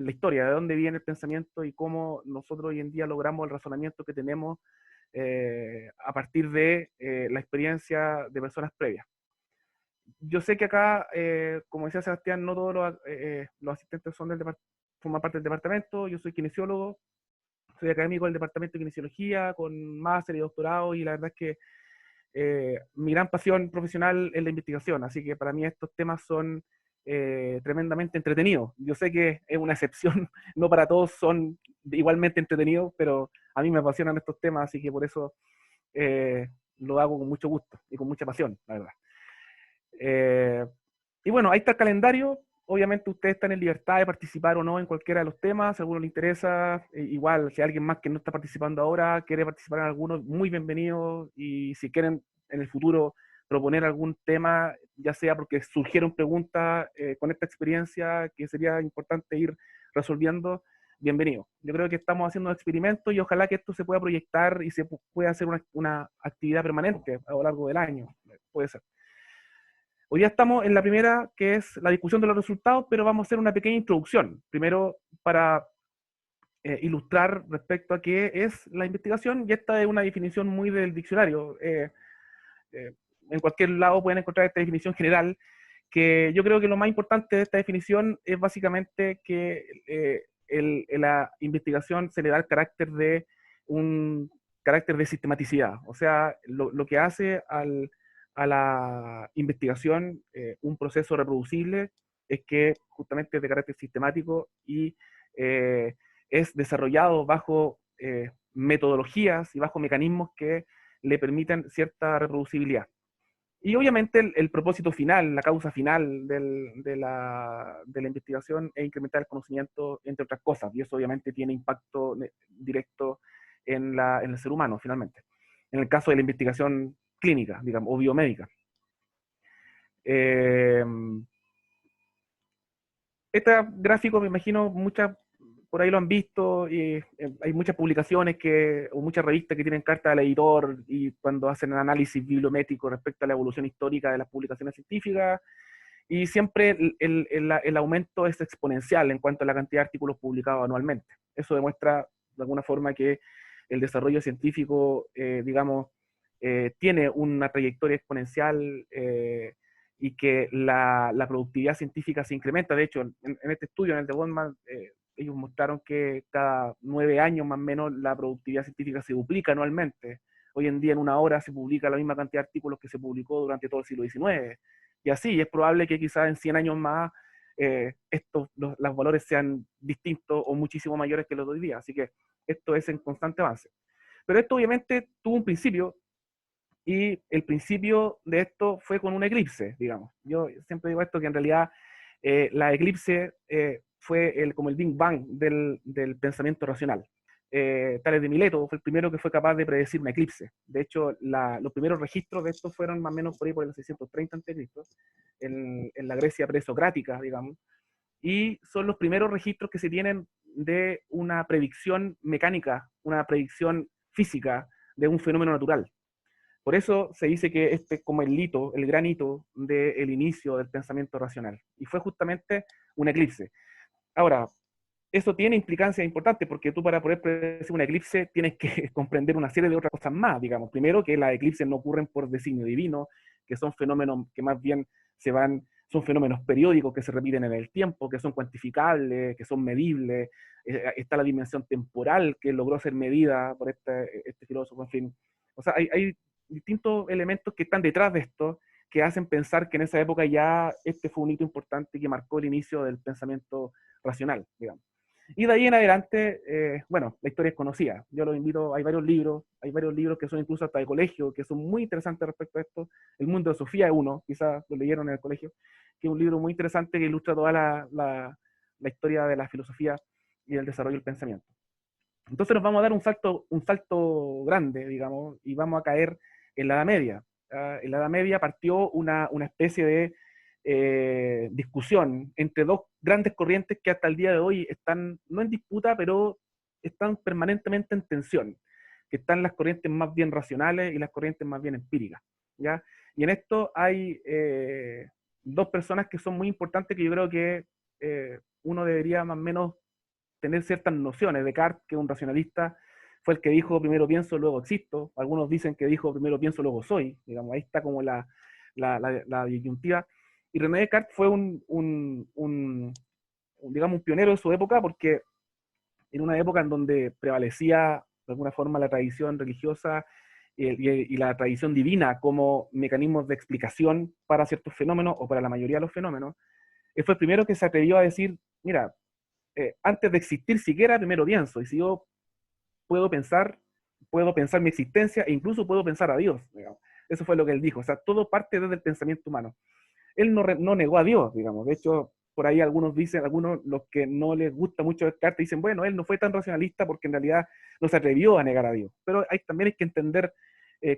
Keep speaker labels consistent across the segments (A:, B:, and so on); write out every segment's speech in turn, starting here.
A: la historia, de dónde viene el pensamiento y cómo nosotros hoy en día logramos el razonamiento que tenemos a partir de la experiencia de personas previas. Yo sé que acá, como decía Sebastián, no todos los asistentes forman parte del departamento. Yo soy kinesiólogo, soy académico del departamento de kinesiología, con máster y doctorado, y la verdad es que mi gran pasión profesional es la investigación, así que para mí estos temas son tremendamente entretenidos. Yo sé que es una excepción, no para todos son igualmente entretenidos, pero a mí me apasionan estos temas, así que por eso eh, lo hago con mucho gusto y con mucha pasión, la verdad. Eh, y bueno, ahí está el calendario. Obviamente ustedes están en libertad de participar o no en cualquiera de los temas, si a alguno le interesa. Igual, si alguien más que no está participando ahora quiere participar en alguno, muy bienvenido. Y si quieren en el futuro proponer algún tema, ya sea porque surgieron preguntas con esta experiencia que sería importante ir resolviendo, bienvenido. Yo creo que estamos haciendo un experimento y ojalá que esto se pueda proyectar y se pueda hacer una actividad permanente a lo largo del año. Puede ser. Hoy día estamos en la primera, que es la discusión de los resultados, pero vamos a hacer una pequeña introducción. Primero, para ilustrar respecto a qué es la investigación, y esta es una definición muy del diccionario. En cualquier lado pueden encontrar esta definición general, que yo creo que lo más importante de esta definición es básicamente que la investigación se le da el carácter de un carácter de sistematicidad. O sea, lo que hace a la investigación un proceso reproducible es que justamente es de carácter sistemático y eh, es desarrollado bajo metodologías y bajo mecanismos que le permiten cierta reproducibilidad. Y obviamente el propósito final, la causa final de la investigación es incrementar el conocimiento, entre otras cosas, y eso obviamente tiene impacto directo en el ser humano, finalmente. En el caso de la investigación clínica, digamos, o biomédica. Eh, este gráfico, me imagino, por ahí lo han visto, y hay muchas publicaciones o muchas revistas que tienen carta del editor y cuando hacen análisis bibliométrico respecto a la evolución histórica de las publicaciones científicas, y siempre el aumento es exponencial en cuanto a la cantidad de artículos publicados anualmente. Eso demuestra de alguna forma que el desarrollo científico, digamos, tiene una trayectoria exponencial y que la productividad científica se incrementa. De hecho, en este estudio, en el de Goldman, ellos mostraron que cada 9 años más o menos la productividad científica se duplica anualmente. Hoy en día en una hora se publica la misma cantidad de artículos que se publicó durante todo el siglo XIX. Y así, es probable que quizás en 100 años más los valores sean distintos o muchísimo mayores que los de hoy día. Así que esto es en constante avance. Pero esto obviamente tuvo un principio, y el principio de esto fue con un eclipse, digamos. Yo siempre digo esto, que en realidad la eclipse fue como el Big Bang del pensamiento racional. Tales de Mileto fue el primero que fue capaz de predecir un eclipse. De hecho, los primeros registros de esto fueron más o menos por ahí por el 630 a.C., en la Grecia presocrática, digamos, y son los primeros registros que se tienen de una predicción mecánica, una predicción física de un fenómeno natural. Por eso se dice que este es como el hito, el gran hito del inicio del pensamiento racional. Y fue justamente un eclipse. Ahora, eso tiene implicancias importantes porque tú, para poder predecir un eclipse, tienes que comprender una serie de otras cosas más, digamos. Primero, que las eclipses no ocurren por designio divino, que son fenómenos que más bien son fenómenos periódicos que se repiten en el tiempo, que son cuantificables, que son medibles. Está la dimensión temporal que logró ser medida por este filósofo, en fin. O sea, hay distintos elementos que están detrás de esto que hacen pensar que en esa época ya este fue un hito importante que marcó el inicio del pensamiento racional, digamos. Y de ahí en adelante, bueno, la historia es conocida. Yo los invito, hay varios libros que son incluso hasta de colegio, que son muy interesantes respecto a esto. El mundo de Sofía es uno, quizás lo leyeron en el colegio, que es un libro muy interesante que ilustra toda la historia de la filosofía y el desarrollo del pensamiento. Entonces nos vamos a dar un salto grande, digamos, y vamos a caer en la Edad Media. En la Edad Media partió una especie de discusión entre dos grandes corrientes que hasta el día de hoy están, no en disputa, pero están permanentemente en tensión, que están las corrientes más bien racionales y las corrientes más bien empíricas, ¿ya? Y en esto hay dos personas que son muy importantes, que yo creo que uno debería más o menos tener ciertas nociones. Descartes, que es un racionalista, fue el que dijo primero pienso, luego existo. Algunos dicen que dijo primero pienso, luego soy. Digamos, ahí está como la disyuntiva. Y René Descartes fue digamos, un pionero de su época, porque en una época en donde prevalecía de alguna forma la tradición religiosa y la tradición divina como mecanismos de explicación para ciertos fenómenos o para la mayoría de los fenómenos, él fue el primero que se atrevió a decir, mira, antes de existir siquiera, primero pienso, y si yo puedo pensar mi existencia e incluso puedo pensar a Dios, digamos. Eso fue lo que él dijo, o sea, todo parte desde el pensamiento humano. Él no negó a Dios, digamos, de hecho, por ahí algunos dicen, algunos los que no les gusta mucho Descartes dicen, bueno, él no fue tan racionalista porque en realidad no se atrevió a negar a Dios, pero también hay que entender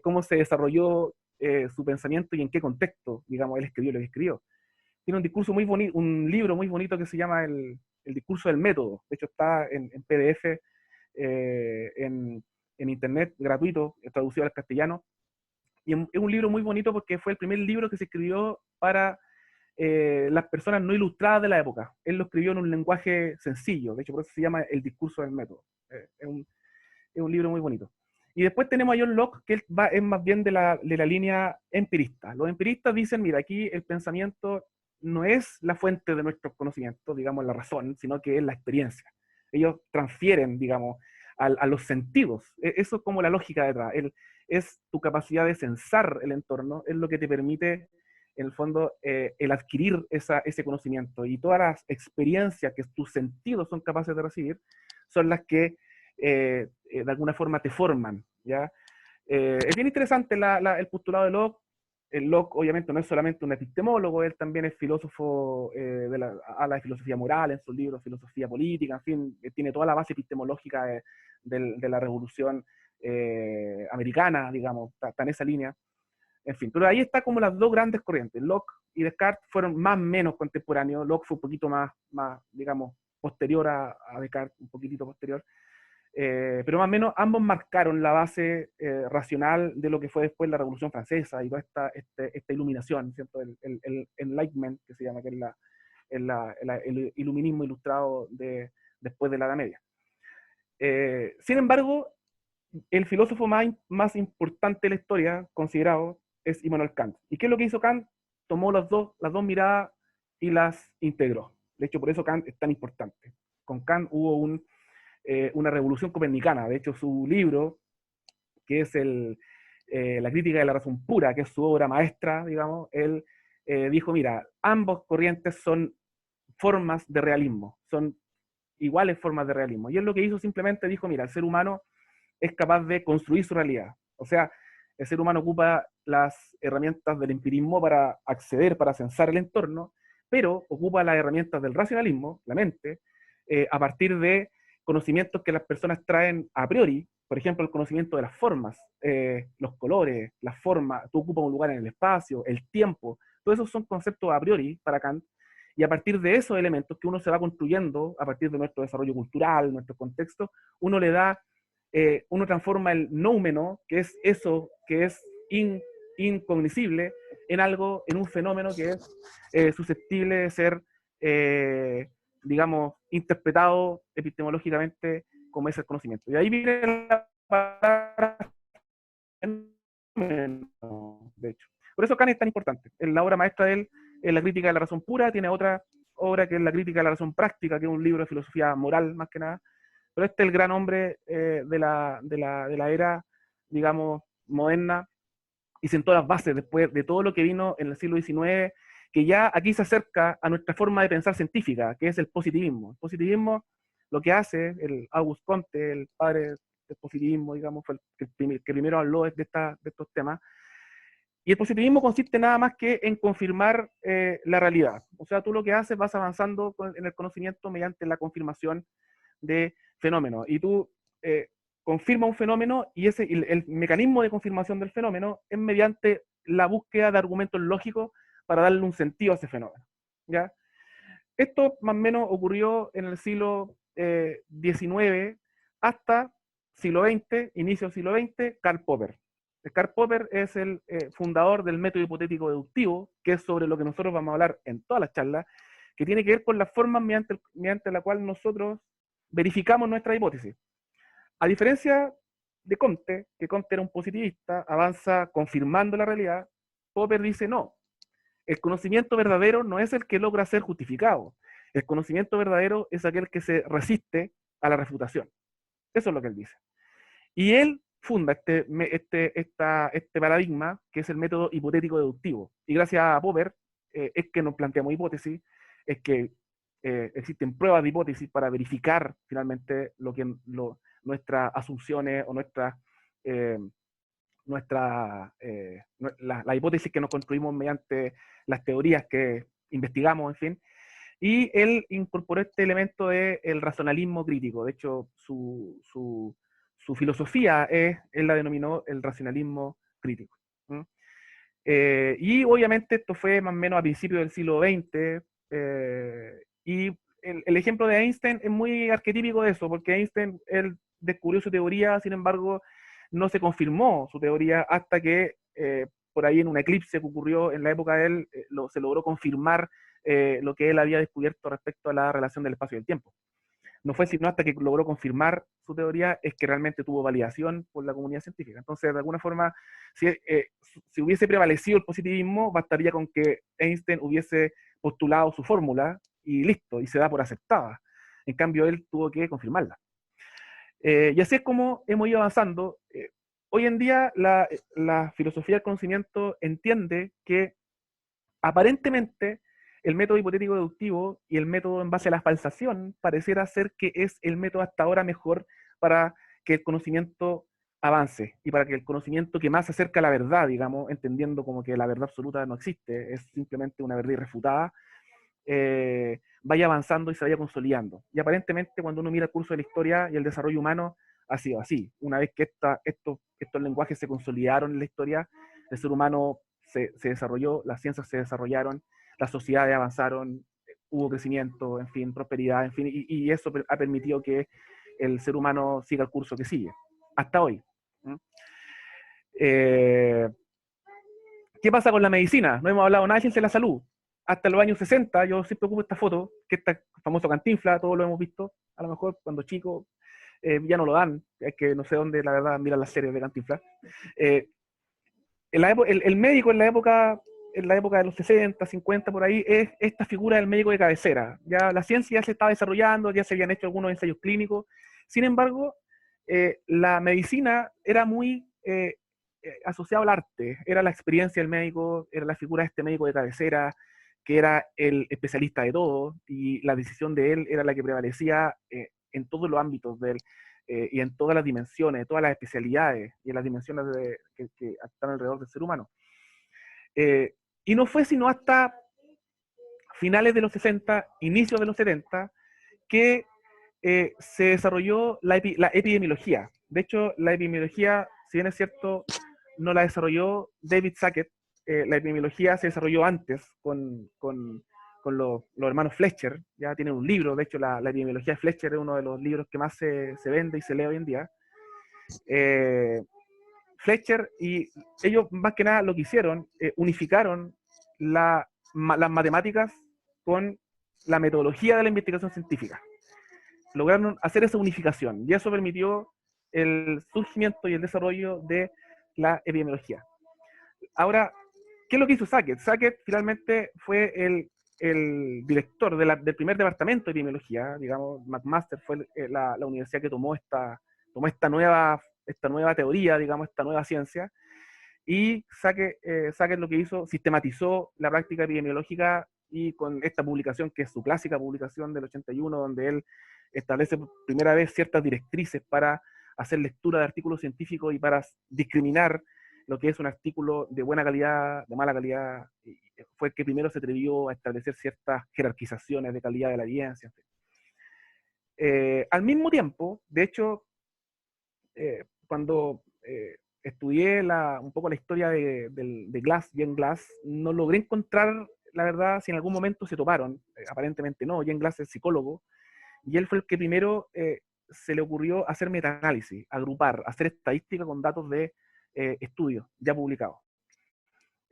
A: cómo se desarrolló su pensamiento y en qué contexto, digamos, él escribió lo que escribió. Tiene un discurso muy bonito, un libro muy bonito que se llama el discurso del método, de hecho está en PDF, en internet, gratuito, traducido al castellano, y es un libro muy bonito porque fue el primer libro que se escribió para las personas no ilustradas de la época. Él lo escribió en un lenguaje sencillo, de hecho por eso se llama El discurso del método. Es un libro muy bonito. Y después tenemos a John Locke, que es más bien de la línea empirista. Los empiristas dicen, mira, aquí el pensamiento no es la fuente de nuestros conocimientos, digamos, la razón, sino que es la experiencia. Ellos transfieren, digamos, a los sentidos. Eso es como la lógica detrás. Es tu capacidad de sensar el entorno, es lo que te permite, en el fondo, el adquirir ese conocimiento. Y todas las experiencias que tus sentidos son capaces de recibir son las que de alguna forma te forman, ¿ya? Es bien interesante el postulado de Locke. Locke obviamente no es solamente un epistemólogo, él también es filósofo, habla de filosofía moral en sus libros, filosofía política, en fin, tiene toda la base epistemológica de la revolución americana, digamos, está en esa línea. En fin, pero ahí está como las dos grandes corrientes. Locke y Descartes fueron más o menos contemporáneos. Locke fue un poquito más digamos, posterior a Descartes, un poquitito posterior. Pero más o menos ambos marcaron la base racional de lo que fue después la Revolución Francesa y toda esta iluminación, ¿cierto? El Enlightenment, que se llama, que es el iluminismo ilustrado después de la Edad Media. Sin embargo, el filósofo más importante de la historia, considerado, es Immanuel Kant. ¿Y qué es lo que hizo Kant? Tomó las dos miradas y las integró. De hecho, por eso Kant es tan importante. Con Kant hubo una revolución copernicana. De hecho, su libro, que es La crítica de la razón pura, que es su obra maestra, digamos, él dijo, mira, ambos corrientes son formas de realismo, son iguales formas de realismo. Y él lo que hizo simplemente dijo, mira, el ser humano es capaz de construir su realidad. O sea, el ser humano ocupa las herramientas del empirismo para acceder, para censar el entorno, pero ocupa las herramientas del racionalismo, la mente, a partir de conocimientos que las personas traen a priori, por ejemplo, el conocimiento de las formas, los colores, las formas, tú ocupas un lugar en el espacio, el tiempo, todos esos son conceptos a priori para Kant, y a partir de esos elementos que uno se va construyendo, a partir de nuestro desarrollo cultural, nuestro contexto, uno le da, uno transforma el noumeno, que es eso que es incognoscible, en algo, en un fenómeno que es susceptible de ser digamos, interpretado epistemológicamente como es el conocimiento. Y ahí viene la palabra de hecho. Por eso Kant es tan importante. En la obra maestra de él es La crítica de la razón pura, tiene otra obra que es La crítica de la razón práctica, que es un libro de filosofía moral más que nada. Pero este es el gran hombre de la era, digamos, moderna, y sentó las bases después de todo lo que vino en el siglo XIX, que ya aquí se acerca a nuestra forma de pensar científica, que es el positivismo. El positivismo lo que hace, el Auguste Comte, el padre del positivismo, digamos, fue el que primero habló de estos temas, y el positivismo consiste nada más que en confirmar la realidad. O sea, tú lo que haces, vas avanzando en el conocimiento mediante la confirmación de fenómenos. Y tú confirmas un fenómeno y el mecanismo de confirmación del fenómeno es mediante la búsqueda de argumentos lógicos para darle un sentido a ese fenómeno. ¿Ya? Esto más o menos ocurrió en el siglo XIX hasta siglo XX, inicio del siglo XX, Karl Popper. Karl Popper es el fundador del método hipotético deductivo, que es sobre lo que nosotros vamos a hablar en todas las charlas, que tiene que ver con las formas mediante la cual nosotros verificamos nuestra hipótesis. A diferencia de Comte, que Comte era un positivista, avanza confirmando la realidad, Popper dice no, el conocimiento verdadero no es el que logra ser justificado, el conocimiento verdadero es aquel que se resiste a la refutación. Eso es lo que él dice. Y él funda este paradigma, que es el método hipotético deductivo. Y gracias a Popper es que nos planteamos hipótesis, es que existen pruebas de hipótesis para verificar finalmente nuestras asunciones o eh, la hipótesis que nos construimos mediante las teorías que investigamos, en fin. Y él incorporó este elemento del racionalismo crítico. De hecho, su filosofía él la denominó el racionalismo crítico. Y obviamente esto fue más o menos a principios del siglo XX, y el ejemplo de Einstein es muy arquetípico de eso, porque Einstein, él descubrió su teoría, sin embargo, no se confirmó su teoría hasta que por ahí en un eclipse que ocurrió en la época de él, se logró confirmar lo que él había descubierto respecto a la relación del espacio y el tiempo. No fue sino hasta que logró confirmar su teoría es que realmente tuvo validación por la comunidad científica. Entonces, de alguna forma, si hubiese prevalecido el positivismo, bastaría con que Einstein hubiese postulado su fórmula y listo, y se da por aceptada. En cambio, él tuvo que confirmarla. Y así es como hemos ido avanzando. Hoy en día, la filosofía del conocimiento entiende que aparentemente el método hipotético deductivo y el método en base a la falsación pareciera ser que es el método hasta ahora mejor para que el conocimiento avance y para que el conocimiento que más se acerca a la verdad, digamos, entendiendo como que la verdad absoluta no existe, es simplemente una verdad irrefutada, vaya avanzando y se vaya consolidando. Y aparentemente cuando uno mira el curso de la historia y el desarrollo humano, ha sido así. Una vez que estos lenguajes se consolidaron en la historia, el ser humano se desarrolló, las ciencias se desarrollaron, las sociedades avanzaron, hubo crecimiento, en fin, prosperidad, en fin, y eso ha permitido que el ser humano siga el curso que sigue, hasta hoy. ¿Qué pasa con la medicina? No hemos hablado nada de ciencia de la salud. Hasta los años 60, yo siempre ocupo esta foto, que está famoso Cantinflas, todos lo hemos visto, a lo mejor cuando chico, ya no lo dan, es que no sé dónde, la verdad, miran las series de Cantinflas. El médico en la época de los 60, 50, por ahí, es esta figura del médico de cabecera. Ya la ciencia ya se estaba desarrollando, ya se habían hecho algunos ensayos clínicos. Sin embargo, la medicina era muy asociada al arte. Era la experiencia del médico, era la figura de este médico de cabecera, que era el especialista de todo, y la decisión de él era la que prevalecía en todos los ámbitos y en todas las dimensiones, de todas las especialidades y en las dimensiones que están alrededor del ser humano. Y no fue sino hasta finales de los 60, inicios de los 70, que se desarrolló la epidemiología. De hecho, la epidemiología, si bien es cierto, no la desarrolló David Sackett, la epidemiología se desarrolló antes con los hermanos Fletcher. Ya tienen un libro, de hecho la epidemiología de Fletcher es uno de los libros que más se vende y se lee hoy en día. Fletcher y ellos más que nada lo que hicieron, unificaron las matemáticas con la metodología de la investigación científica. Lograron hacer esa unificación y eso permitió el surgimiento y el desarrollo de la epidemiología. Ahora, ¿qué es lo que hizo Sackett? Sackett finalmente fue el director del primer departamento de epidemiología, digamos. McMaster fue la universidad que tomó esta nueva teoría, digamos, esta nueva ciencia, y Sackett lo que hizo, sistematizó la práctica epidemiológica, y con esta publicación, que es su clásica publicación del 81, donde él establece por primera vez ciertas directrices para hacer lectura de artículos científicos y para discriminar lo que es un artículo de buena calidad, de mala calidad. Fue el que primero se atrevió a establecer ciertas jerarquizaciones de calidad de la evidencia. Al mismo tiempo, de hecho, cuando estudié un poco la historia de Glass, Jane Glass, no logré encontrar, la verdad, si en algún momento se toparon. Aparentemente no. Jane Glass es psicólogo, y él fue el que primero se le ocurrió hacer metaanálisis, agrupar, hacer estadística con datos de estudios ya publicados.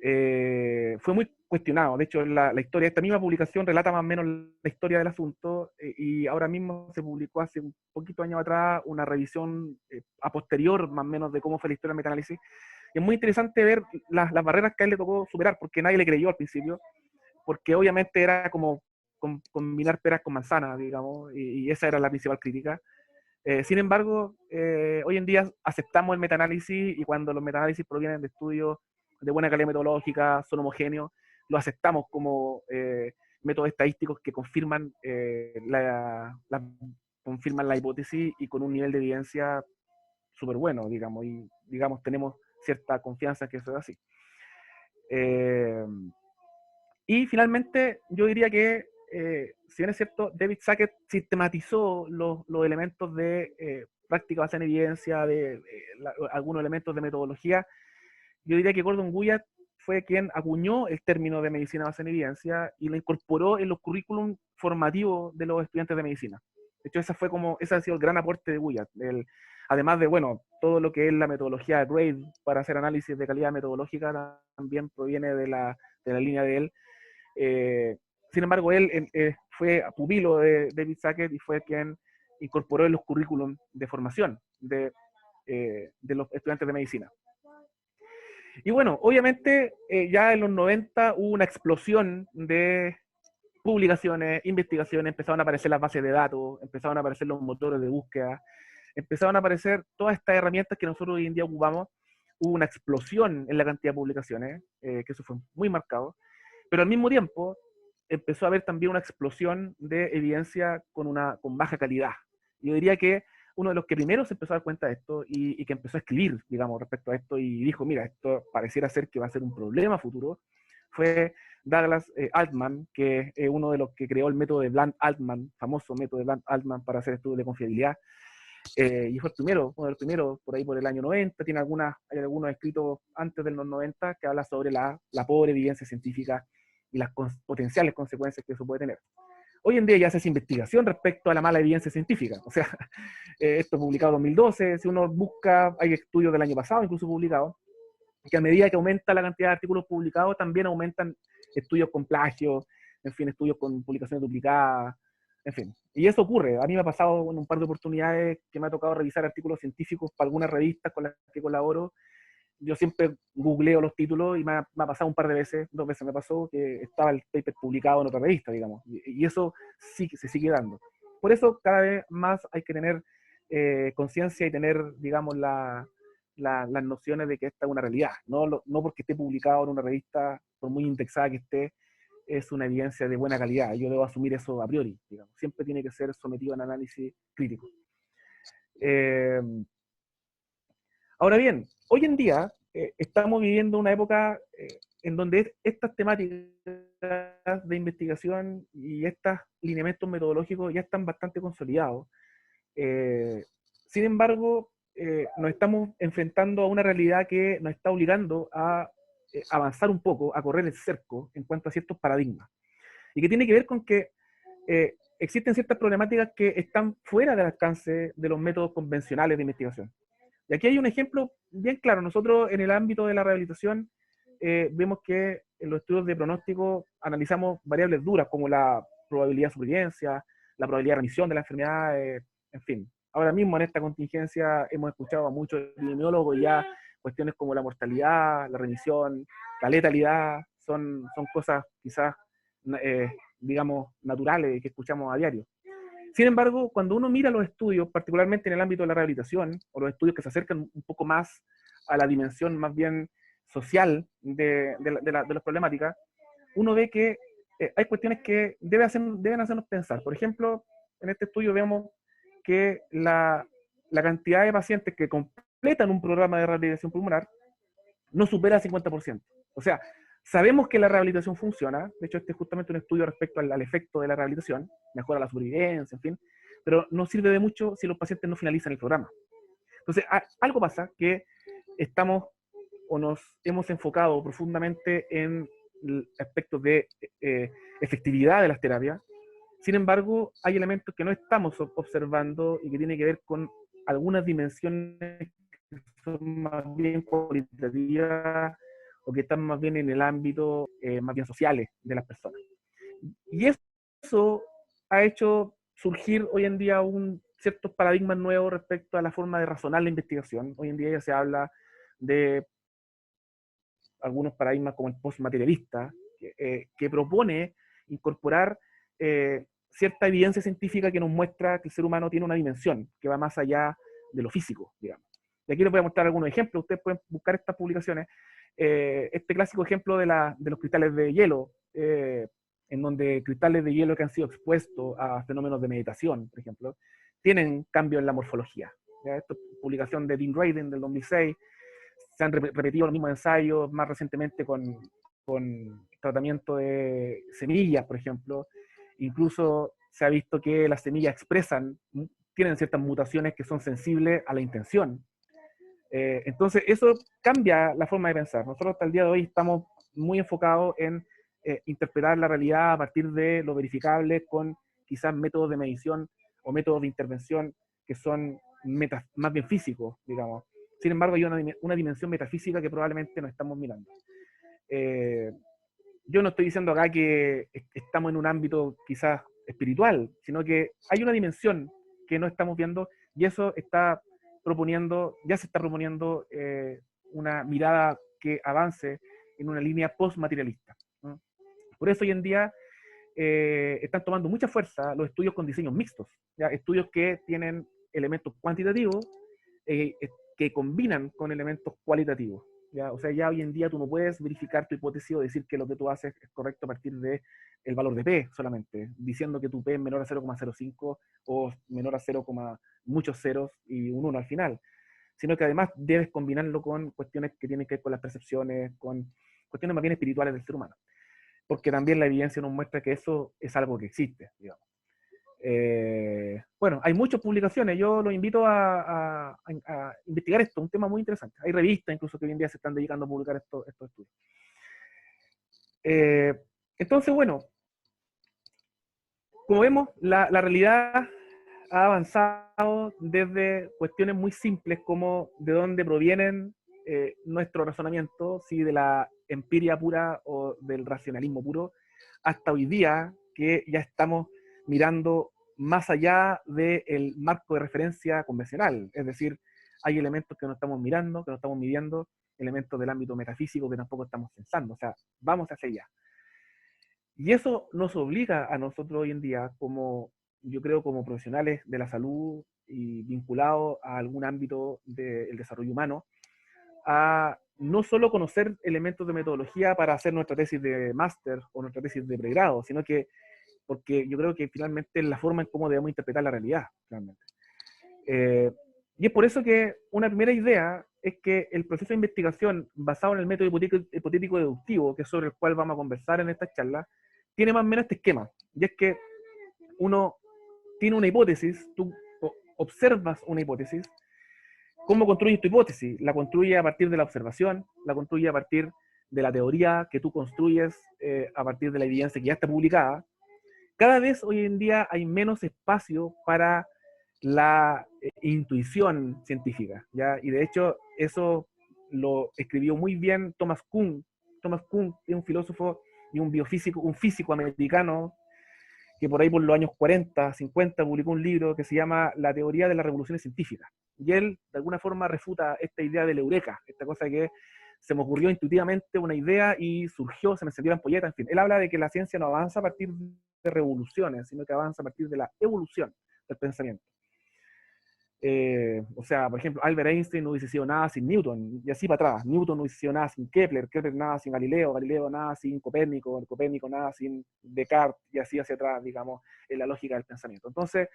A: fue muy cuestionado. De hecho, la historia de esta misma publicación relata más o menos la historia del asunto, y ahora mismo se publicó hace un poquito de años atrás una revisión a posterior más o menos de cómo fue la historia del metaanálisis. Y es muy interesante ver las barreras que a él le tocó superar, porque nadie le creyó al principio, porque obviamente era como combinar peras con manzanas, digamos, y esa era la principal crítica. Sin embargo, hoy en día aceptamos el metaanálisis, y cuando los metaanálisis provienen de estudios de buena calidad metodológica, son homogéneos, lo aceptamos como métodos estadísticos que confirman la hipótesis y con un nivel de evidencia súper bueno, digamos, y digamos tenemos cierta confianza en que eso es así. Y finalmente, yo diría que, si bien es cierto, David Sackett sistematizó los elementos de práctica basada en evidencia, algunos elementos de metodología. Yo diría que Gordon Guyatt fue quien acuñó el término de medicina basada en evidencia y lo incorporó en los currículum formativos de los estudiantes de medicina. De hecho, ese ha sido el gran aporte de Guyatt. Además de, bueno, todo lo que es la metodología GRADE para hacer análisis de calidad metodológica también proviene de la línea de él. Sin embargo, él fue pupilo de David Sackett y fue quien incorporó en los currículum de formación de los estudiantes de medicina. Y bueno, obviamente ya en los 90 hubo una explosión de publicaciones, investigaciones, empezaron a aparecer las bases de datos, empezaron a aparecer los motores de búsqueda, empezaron a aparecer todas estas herramientas que nosotros hoy en día ocupamos. Hubo una explosión en la cantidad de publicaciones, que eso fue muy marcado, pero al mismo tiempo empezó a haber también una explosión de evidencia con baja calidad. Yo diría que uno de los que primero se empezó a dar cuenta de esto y que empezó a escribir, digamos, respecto a esto y dijo, mira, esto pareciera ser que va a ser un problema futuro, fue Douglas Altman, que es uno de los que creó el método de Bland-Altman, famoso método de Bland-Altman para hacer estudios de confiabilidad. Y fue uno de los primeros, por ahí por el año 90, hay algunos escritos antes de los 90 que habla sobre la pobre evidencia científica y las potenciales consecuencias que eso puede tener. Hoy en día ya se hace investigación respecto a la mala evidencia científica. O sea, esto publicado en 2012, si uno busca, hay estudios del año pasado incluso publicados, que a medida que aumenta la cantidad de artículos publicados, también aumentan estudios con plagio, en fin, estudios con publicaciones duplicadas, en fin. Y eso ocurre. A mí me ha pasado en un par de oportunidades que me ha tocado revisar artículos científicos para algunas revistas con las que colaboro. Yo siempre googleo los títulos y me ha pasado un par de veces, 2 veces me pasó, que estaba el paper publicado en otra revista, digamos. Y eso sí que se sigue dando. Por eso cada vez más hay que tener conciencia y tener, digamos, las nociones de que esta es una realidad. No porque esté publicado en una revista, por muy indexada que esté, es una evidencia de buena calidad. Yo debo asumir eso a priori, digamos. Siempre tiene que ser sometido a un análisis crítico. Ahora bien, hoy en día estamos viviendo una época en donde estas temáticas de investigación y estos lineamientos metodológicos ya están bastante consolidados. Sin embargo, nos estamos enfrentando a una realidad que nos está obligando a avanzar un poco, a correr el cerco en cuanto a ciertos paradigmas. Y que tiene que ver con que existen ciertas problemáticas que están fuera del alcance de los métodos convencionales de investigación. Y aquí hay un ejemplo bien claro. Nosotros en el ámbito de la rehabilitación vemos que en los estudios de pronóstico analizamos variables duras como la probabilidad de supervivencia, la probabilidad de remisión de la enfermedad, en fin. Ahora mismo en esta contingencia hemos escuchado a muchos epidemiólogos ya cuestiones como la mortalidad, la remisión, la letalidad, son cosas quizás, digamos, naturales que escuchamos a diario. Sin embargo, cuando uno mira los estudios, particularmente en el ámbito de la rehabilitación, o los estudios que se acercan un poco más a la dimensión más bien social de las problemáticas, uno ve que hay cuestiones que deben hacernos pensar. Por ejemplo, en este estudio vemos que la cantidad de pacientes que completan un programa de rehabilitación pulmonar no supera el 50%. O sea, sabemos que la rehabilitación funciona. De hecho, este es justamente un estudio respecto al efecto de la rehabilitación, mejora la supervivencia, en fin, pero no sirve de mucho si los pacientes no finalizan el programa. Entonces, algo pasa que estamos o nos hemos enfocado profundamente en aspectos de efectividad de las terapias. Sin embargo, hay elementos que no estamos observando y que tienen que ver con algunas dimensiones que son más bien cualitativas o que están más bien en el ámbito más bien sociales de las personas. Y eso ha hecho surgir hoy en día ciertos paradigmas nuevos respecto a la forma de razonar la investigación. Hoy en día ya se habla de algunos paradigmas como el postmaterialista, que propone incorporar cierta evidencia científica que nos muestra que el ser humano tiene una dimensión que va más allá de lo físico, digamos. Y aquí les voy a mostrar algunos ejemplos. Ustedes pueden buscar estas publicaciones. Este clásico ejemplo de los cristales de hielo, en donde cristales de hielo que han sido expuestos a fenómenos de meditación, por ejemplo, tienen cambio en la morfología. ¿Ya? Esta publicación de Dean Radin del 2006. Se han repetido los mismos ensayos más recientemente con tratamiento de semillas, por ejemplo. Incluso se ha visto que las semillas tienen ciertas mutaciones que son sensibles a la intención. Entonces, eso cambia la forma de pensar. Nosotros hasta el día de hoy estamos muy enfocados en interpretar la realidad a partir de lo verificable con quizás métodos de medición o métodos de intervención que son más bien físicos, digamos. Sin embargo, hay una dimensión metafísica que probablemente no estamos mirando. Yo no estoy diciendo acá que estamos en un ámbito quizás espiritual, sino que hay una dimensión que no estamos viendo y eso ya se está proponiendo una mirada que avance en una línea postmaterialista, ¿no? Por eso hoy en día están tomando mucha fuerza los estudios con diseños mixtos, ¿ya? Estudios que tienen elementos cuantitativos que combinan con elementos cualitativos. ¿Ya? O sea, ya hoy en día tú no puedes verificar tu hipótesis o decir que lo que tú haces es correcto a partir del valor de P solamente, diciendo que tu P es menor a 0,05 o menor a 0, muchos ceros y un 1 al final, sino que además debes combinarlo con cuestiones que tienen que ver con las percepciones, con cuestiones más bien espirituales del ser humano, porque también la evidencia nos muestra que eso es algo que existe, digamos. Bueno, hay muchas publicaciones, yo los invito a investigar esto, un tema muy interesante. Hay revistas incluso que hoy en día se están dedicando a publicar estos estudios. Entonces, bueno, como vemos, la realidad ha avanzado desde cuestiones muy simples como de dónde provienen nuestro razonamiento, si de la empiria pura o del racionalismo puro, hasta hoy día que ya estamos mirando más allá del marco de referencia convencional. Es decir, hay elementos que no estamos mirando, que no estamos midiendo, elementos del ámbito metafísico que tampoco estamos pensando. O sea, vamos hacia allá. Y eso nos obliga a nosotros hoy en día, yo creo, como profesionales de la salud y vinculados a algún ámbito del desarrollo humano, a no solo conocer elementos de metodología para hacer nuestra tesis de máster o nuestra tesis de pregrado, sino que porque yo creo que finalmente es la forma en cómo debemos interpretar la realidad, realmente. Y es por eso que una primera idea es que el proceso de investigación basado en el método hipotético deductivo, que es sobre el cual vamos a conversar en esta charla, tiene más o menos este esquema. Y es que uno tiene una hipótesis, tú observas una hipótesis. ¿Cómo construyes tu hipótesis? La construye a partir de la observación, la construye a partir de la teoría que tú construyes a partir de la evidencia que ya está publicada. Cada vez hoy en día hay menos espacio para la intuición científica, ¿ya? Y de hecho eso lo escribió muy bien Thomas Kuhn. Thomas Kuhn es un filósofo y un biofísico, un físico americano que por ahí por los años 40, 50 publicó un libro que se llama La teoría de las revoluciones científicas. Y él de alguna forma refuta esta idea del eureka, esta cosa que se me ocurrió intuitivamente una idea y surgió, se me encendió la ampolleta, en fin. Él habla de que la ciencia no avanza a partir de revoluciones, sino que avanza a partir de la evolución del pensamiento. O sea, por ejemplo, Albert Einstein no hubiese sido nada sin Newton, y así para atrás. Newton no hubiese sido nada sin Kepler, Kepler nada sin Galileo, Galileo nada sin Copérnico, Copérnico nada sin Descartes, y así hacia atrás, digamos, en la lógica del pensamiento. Entonces,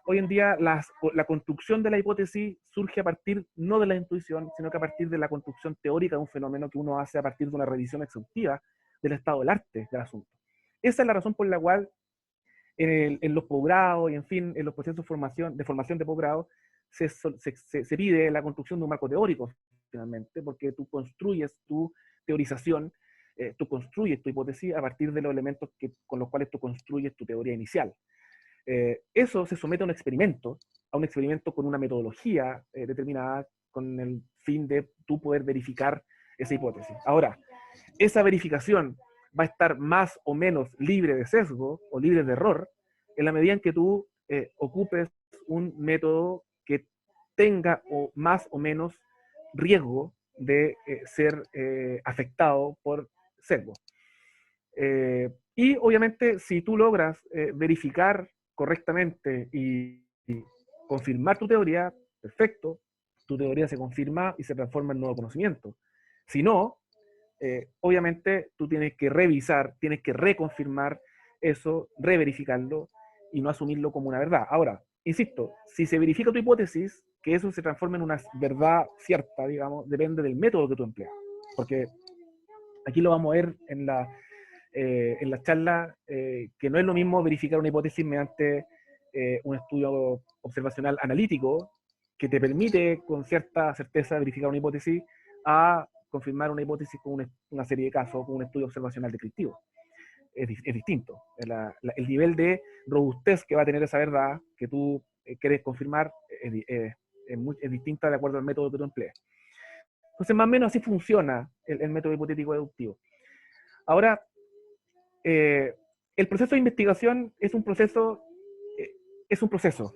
A: hoy en día la construcción de la hipótesis surge a partir no de la intuición, sino que a partir de la construcción teórica de un fenómeno que uno hace a partir de una revisión exhaustiva del estado del arte del asunto. Esa es la razón por la cual en los posgrados y en fin, en los procesos de formación de posgrado, se pide la construcción de un marco teórico, finalmente, porque tú construyes tu teorización, tú construyes tu hipótesis a partir de los elementos con los cuales tú construyes tu teoría inicial. Eso se somete a un experimento con una metodología determinada, con el fin de tú poder verificar esa hipótesis. Ahora, esa verificación va a estar más o menos libre de sesgo o libre de error en la medida en que tú ocupes un método que tenga o más o menos riesgo de ser afectado por sesgo. Y obviamente si tú logras verificar correctamente y confirmar tu teoría, perfecto, tu teoría se confirma y se transforma en nuevo conocimiento. Si no, obviamente tú tienes que revisar, tienes que reconfirmar eso, reverificarlo y no asumirlo como una verdad. Ahora, insisto, si se verifica tu hipótesis, que eso se transforme en una verdad cierta, digamos, depende del método que tú empleas. Porque aquí lo vamos a ver en la charla, que no es lo mismo verificar una hipótesis mediante un estudio observacional analítico, que te permite con cierta certeza verificar una hipótesis, a confirmar una hipótesis con una serie de casos, con un estudio observacional descriptivo. Es distinto. El nivel de robustez que va a tener esa verdad que tú quieres confirmar es distinta de acuerdo al método que tú emplees. Entonces, más o menos así funciona el método hipotético deductivo. Ahora, el proceso de investigación es un proceso,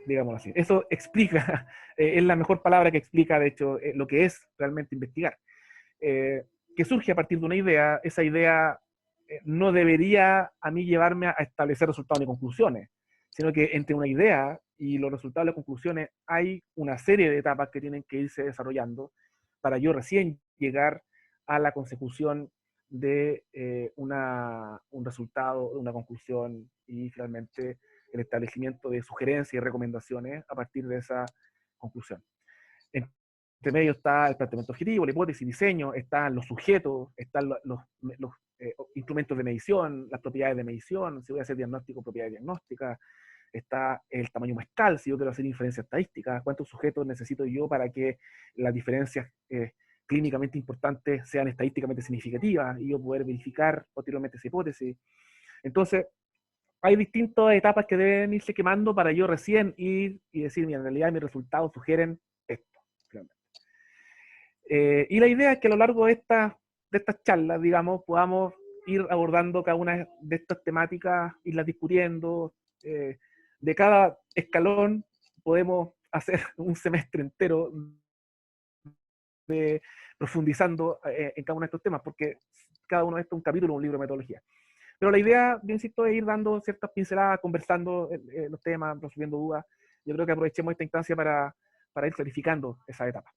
A: digámoslo así. Eso explica, es la mejor palabra que explica, de hecho, lo que es realmente investigar. Que surge a partir de una idea, esa idea no debería a mí llevarme a establecer resultados ni conclusiones, sino que entre una idea y los resultados y las conclusiones hay una serie de etapas que tienen que irse desarrollando para yo recién llegar a la consecución de un resultado, una conclusión y finalmente el establecimiento de sugerencias y recomendaciones a partir de esa conclusión. Entre medio está el planteamiento objetivo, la hipótesis, diseño, están los sujetos, están los instrumentos de medición, las propiedades de medición, si voy a hacer diagnóstico, propiedades diagnósticas, está el tamaño muestral, si yo quiero hacer inferencias estadísticas, cuántos sujetos necesito yo para que las diferencias clínicamente importantes sean estadísticamente significativas y yo poder verificar posteriormente esa hipótesis. Entonces, hay distintas etapas que deben irse quemando para yo recién ir y decir, mira, en realidad mis resultados sugieren esto. Y la idea es que a lo largo de estas charlas, digamos, podamos ir abordando cada una de estas temáticas, irlas discutiendo. De cada escalón podemos hacer un semestre entero profundizando en cada uno de estos temas, porque cada uno de estos es un capítulo, un libro de metodología. Pero la idea, yo insisto, es ir dando ciertas pinceladas, conversando los temas, resolviendo dudas. Yo creo que aprovechemos esta instancia para ir clarificando esa etapa.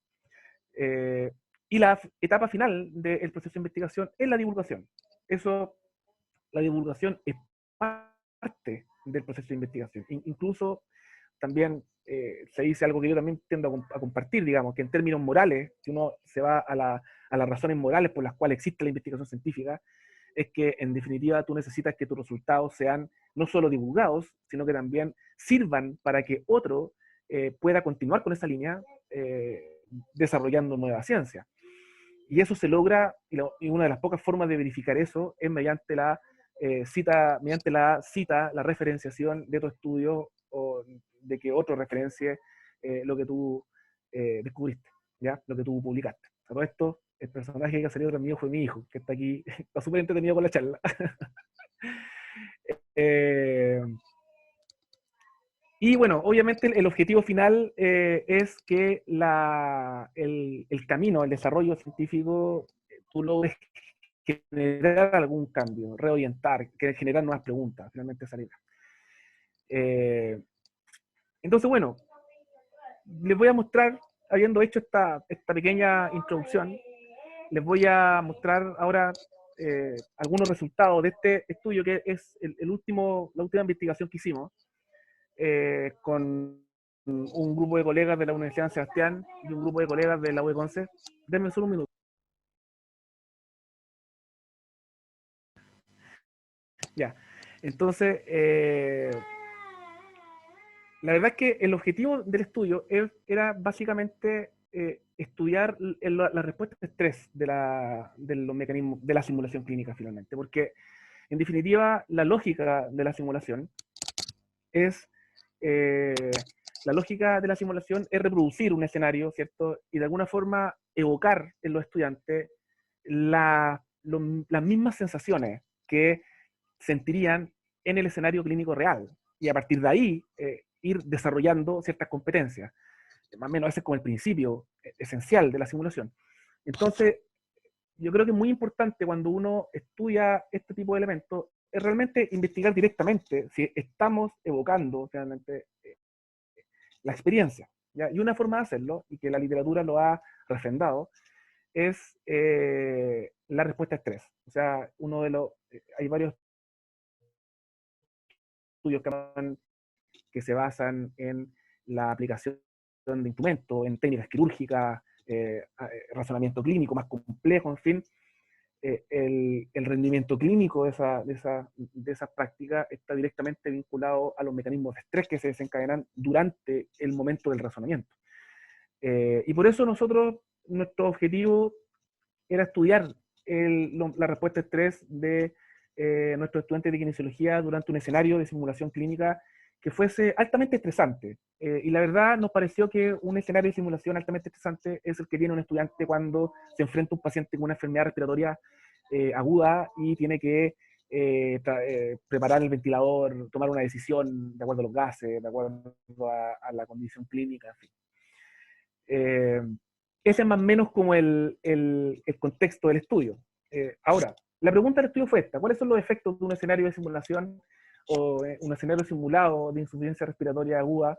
A: Y la etapa final del proceso de investigación es la divulgación. Eso, la divulgación es parte del proceso de investigación. Incluso también se dice algo que yo también tiendo a compartir, digamos, que en términos morales, si uno se va a las razones morales por las cuales existe la investigación científica, es que en definitiva tú necesitas que tus resultados sean no solo divulgados, sino que también sirvan para que otro pueda continuar con esa línea desarrollando nueva ciencia. Y eso se logra, y una de las pocas formas de verificar eso es mediante la cita, la referenciación de tu estudio o de que otro referencie lo que tú descubriste, ¿ya? Lo que tú publicaste. A todo esto, el personaje que ha salido conmigo fue mi hijo, que está aquí, está súper entretenido con la charla. Y bueno, obviamente el objetivo final es que el camino, el desarrollo científico, tú logres generar algún cambio, reorientar, generar nuevas preguntas, finalmente salir. Entonces, bueno, les voy a mostrar, habiendo hecho esta pequeña introducción, les voy a mostrar ahora algunos resultados de este estudio, que es la última investigación que hicimos con un grupo de colegas de la Universidad de San Sebastián y un grupo de colegas de la UE Conce. Denme solo un minuto. Ya, entonces, la verdad es que el objetivo del estudio era básicamente estudiar las respuestas de estrés de los mecanismos de la simulación clínica finalmente, porque en definitiva la lógica de la simulación es reproducir un escenario, ¿cierto? Y de alguna forma evocar en los estudiantes las mismas sensaciones que sentirían en el escenario clínico real, y a partir de ahí ir desarrollando ciertas competencias. Más o menos ese es como el principio esencial de la simulación. Entonces, yo creo que es muy importante cuando uno estudia este tipo de elementos, es realmente investigar directamente si estamos evocando realmente la experiencia, ¿ya? Y una forma de hacerlo, y que la literatura lo ha refrendado, es la respuesta a estrés. O sea, hay varios estudios que se basan en la aplicación de instrumentos, en técnicas quirúrgicas, razonamiento clínico más complejo, en fin. El rendimiento clínico de esa práctica está directamente vinculado a los mecanismos de estrés que se desencadenan durante el momento del razonamiento. Y por eso nuestro objetivo era estudiar la respuesta a estrés de nuestros estudiantes de kinesiología durante un escenario de simulación clínica que fuese altamente estresante. Y la verdad nos pareció que un escenario de simulación altamente estresante es el que tiene un estudiante cuando se enfrenta a un paciente con una enfermedad respiratoria aguda y tiene que preparar el ventilador, tomar una decisión de acuerdo a los gases, de acuerdo a la condición clínica, en fin. Ese es más o menos como el contexto del estudio. Ahora, la pregunta del estudio fue esta: ¿cuáles son los efectos de un escenario de simulación o un escenario simulado de insuficiencia respiratoria aguda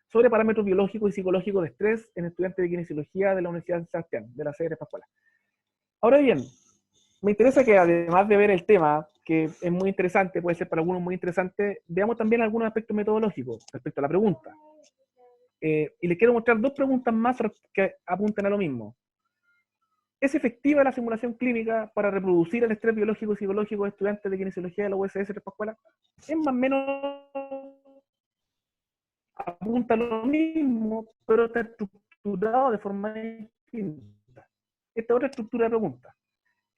A: sobre parámetros biológicos y psicológicos de estrés en estudiantes de kinesiología de la Universidad de San Sebastián, de la sede de Pascuala? Ahora bien, me interesa que además de ver el tema, que es muy interesante, puede ser para algunos muy interesante, veamos también algunos aspectos metodológicos respecto a la pregunta. Y les quiero mostrar dos preguntas más que apuntan a lo mismo. ¿Es efectiva la simulación clínica para reproducir el estrés biológico y psicológico de estudiantes de kinesiología de la USS de Pascuala? Es más o menos, apunta a lo mismo, pero está estructurado de forma distinta. Esta otra estructura de pregunta: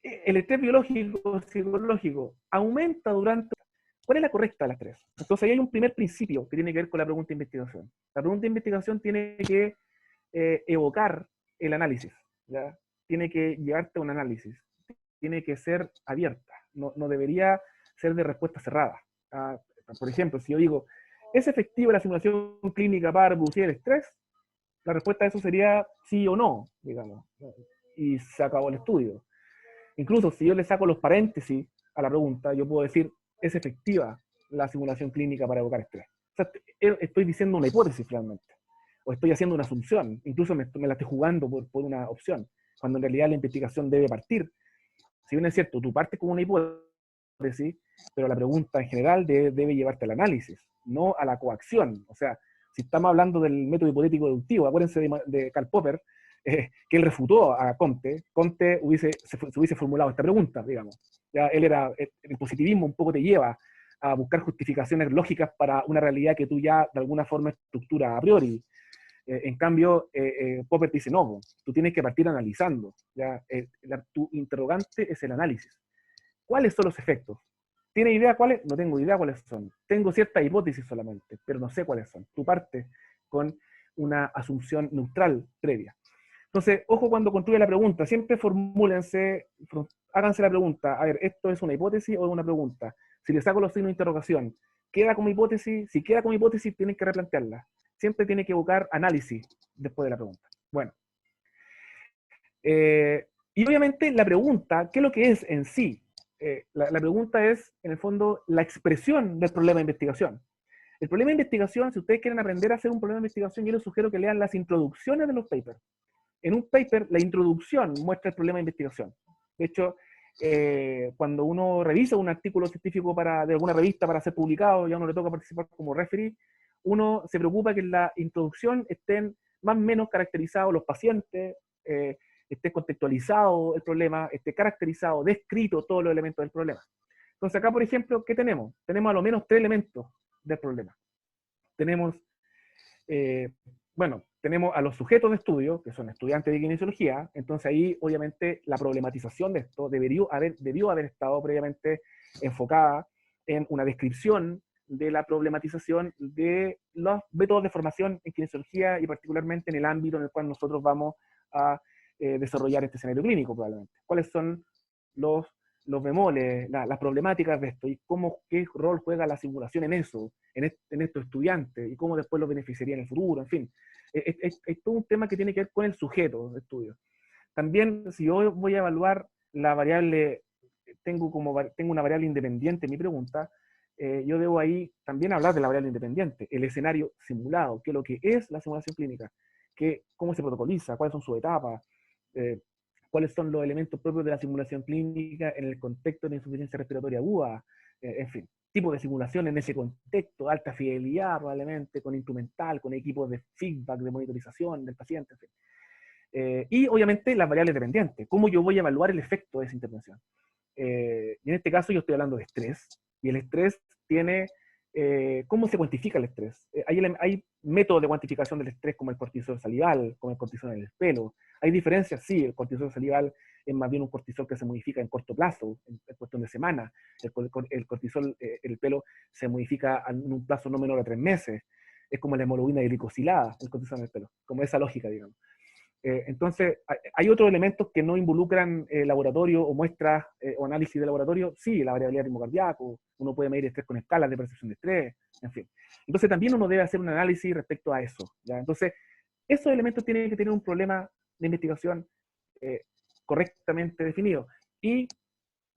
A: ¿el estrés biológico psicológico aumenta durante... ¿Cuál es la correcta de las tres? Entonces ahí hay un primer principio que tiene que ver con la pregunta de investigación. La pregunta de investigación tiene que evocar el análisis, ¿ya? Tiene que llevarte a un análisis, tiene que ser abierta, no debería ser de respuesta cerrada. Por ejemplo, si yo digo, ¿es efectiva la simulación clínica para reducir el estrés? La respuesta a eso sería sí o no, digamos, y se acabó el estudio. Incluso si yo le saco los paréntesis a la pregunta, yo puedo decir, ¿es efectiva la simulación clínica para evocar estrés? O sea, estoy diciendo una hipótesis realmente, o estoy haciendo una asunción, incluso me la estoy jugando por una opción, cuando en realidad la investigación debe partir. Si bien es cierto, tú partes con una hipótesis, pero la pregunta en general debe llevarte al análisis, no a la coacción. O sea, si estamos hablando del método hipotético deductivo, acuérdense de Karl Popper, que él refutó a Comte. Comte se hubiese formulado esta pregunta, digamos. Ya el positivismo un poco te lleva a buscar justificaciones lógicas para una realidad que tú ya de alguna forma estructuras a priori. En cambio, Popper dice, no, tú tienes que partir analizando. ¿Ya? Tu interrogante es el análisis. ¿Cuáles son los efectos? ¿Tienes idea cuáles? No tengo idea cuáles son. Tengo cierta hipótesis solamente, pero no sé cuáles son. Tú partes con una asunción neutral previa. Entonces, ojo cuando construye la pregunta, siempre háganse la pregunta, a ver, ¿esto es una hipótesis o es una pregunta? Si le saco los signos de interrogación, ¿queda como hipótesis? Si queda como hipótesis, tienen que replantearla. Siempre tiene que evocar análisis después de la pregunta. Bueno. Y obviamente la pregunta, ¿qué es lo que es en sí? La pregunta es, en el fondo, la expresión del problema de investigación. El problema de investigación, si ustedes quieren aprender a hacer un problema de investigación, yo les sugiero que lean las introducciones de los papers. En un paper, la introducción muestra el problema de investigación. De hecho, cuando uno revisa un artículo científico de alguna revista para ser publicado, y a uno le toca participar como referee, uno se preocupa que en la introducción estén más o menos caracterizados los pacientes, esté contextualizado el problema, esté caracterizado, descrito todos los elementos del problema. Entonces acá, por ejemplo, ¿qué tenemos? Tenemos a lo menos 3 elementos del problema. Tenemos tenemos a los sujetos de estudio, que son estudiantes de kinesiología. Entonces ahí, obviamente, la problematización de esto debió haber estado previamente enfocada en una descripción de la problematización de los métodos de formación en kinesiología y particularmente en el ámbito en el cual nosotros vamos a desarrollar este escenario clínico probablemente. ¿Cuáles son los, los bemoles, las problemáticas de esto y qué rol juega la simulación en eso, en estos estudiantes y cómo después los beneficiaría en el futuro, en fin. Es todo un tema que tiene que ver con el sujeto de estudio. También, si yo voy a evaluar la variable, tengo una variable independiente en mi pregunta, yo debo ahí también hablar de la variable independiente, el escenario simulado, qué es lo que es la simulación clínica, cómo se protocoliza, cuáles son sus etapas, eh, cuáles son los elementos propios de la simulación clínica en el contexto de insuficiencia respiratoria aguda, en fin, tipo de simulación en ese contexto, alta fidelidad probablemente, con instrumental, con equipos de feedback, de monitorización del paciente, en fin. Y obviamente las variables dependientes, cómo yo voy a evaluar el efecto de esa intervención. Y en este caso yo estoy hablando de estrés, y el estrés tiene, ¿cómo se cuantifica el estrés? Hay métodos de cuantificación del estrés como el cortisol salival, como el cortisol en el pelo. Hay diferencias, sí, el cortisol salival es más bien un cortisol que se modifica en corto plazo, en cuestión de semanas. El cortisol en el pelo se modifica en un plazo no menor a 3 meses. Es como la hemoglobina glicosilada, el cortisol en el pelo, como esa lógica, digamos. Entonces, ¿hay otros elementos que no involucran laboratorio o muestras o análisis de laboratorio? Sí, la variabilidad del ritmo cardíaco, uno puede medir estrés con escalas de percepción de estrés, en fin. Entonces, también uno debe hacer un análisis respecto a eso, ¿ya? Entonces, esos elementos tienen que tener un problema de investigación eh, correctamente definido. Y,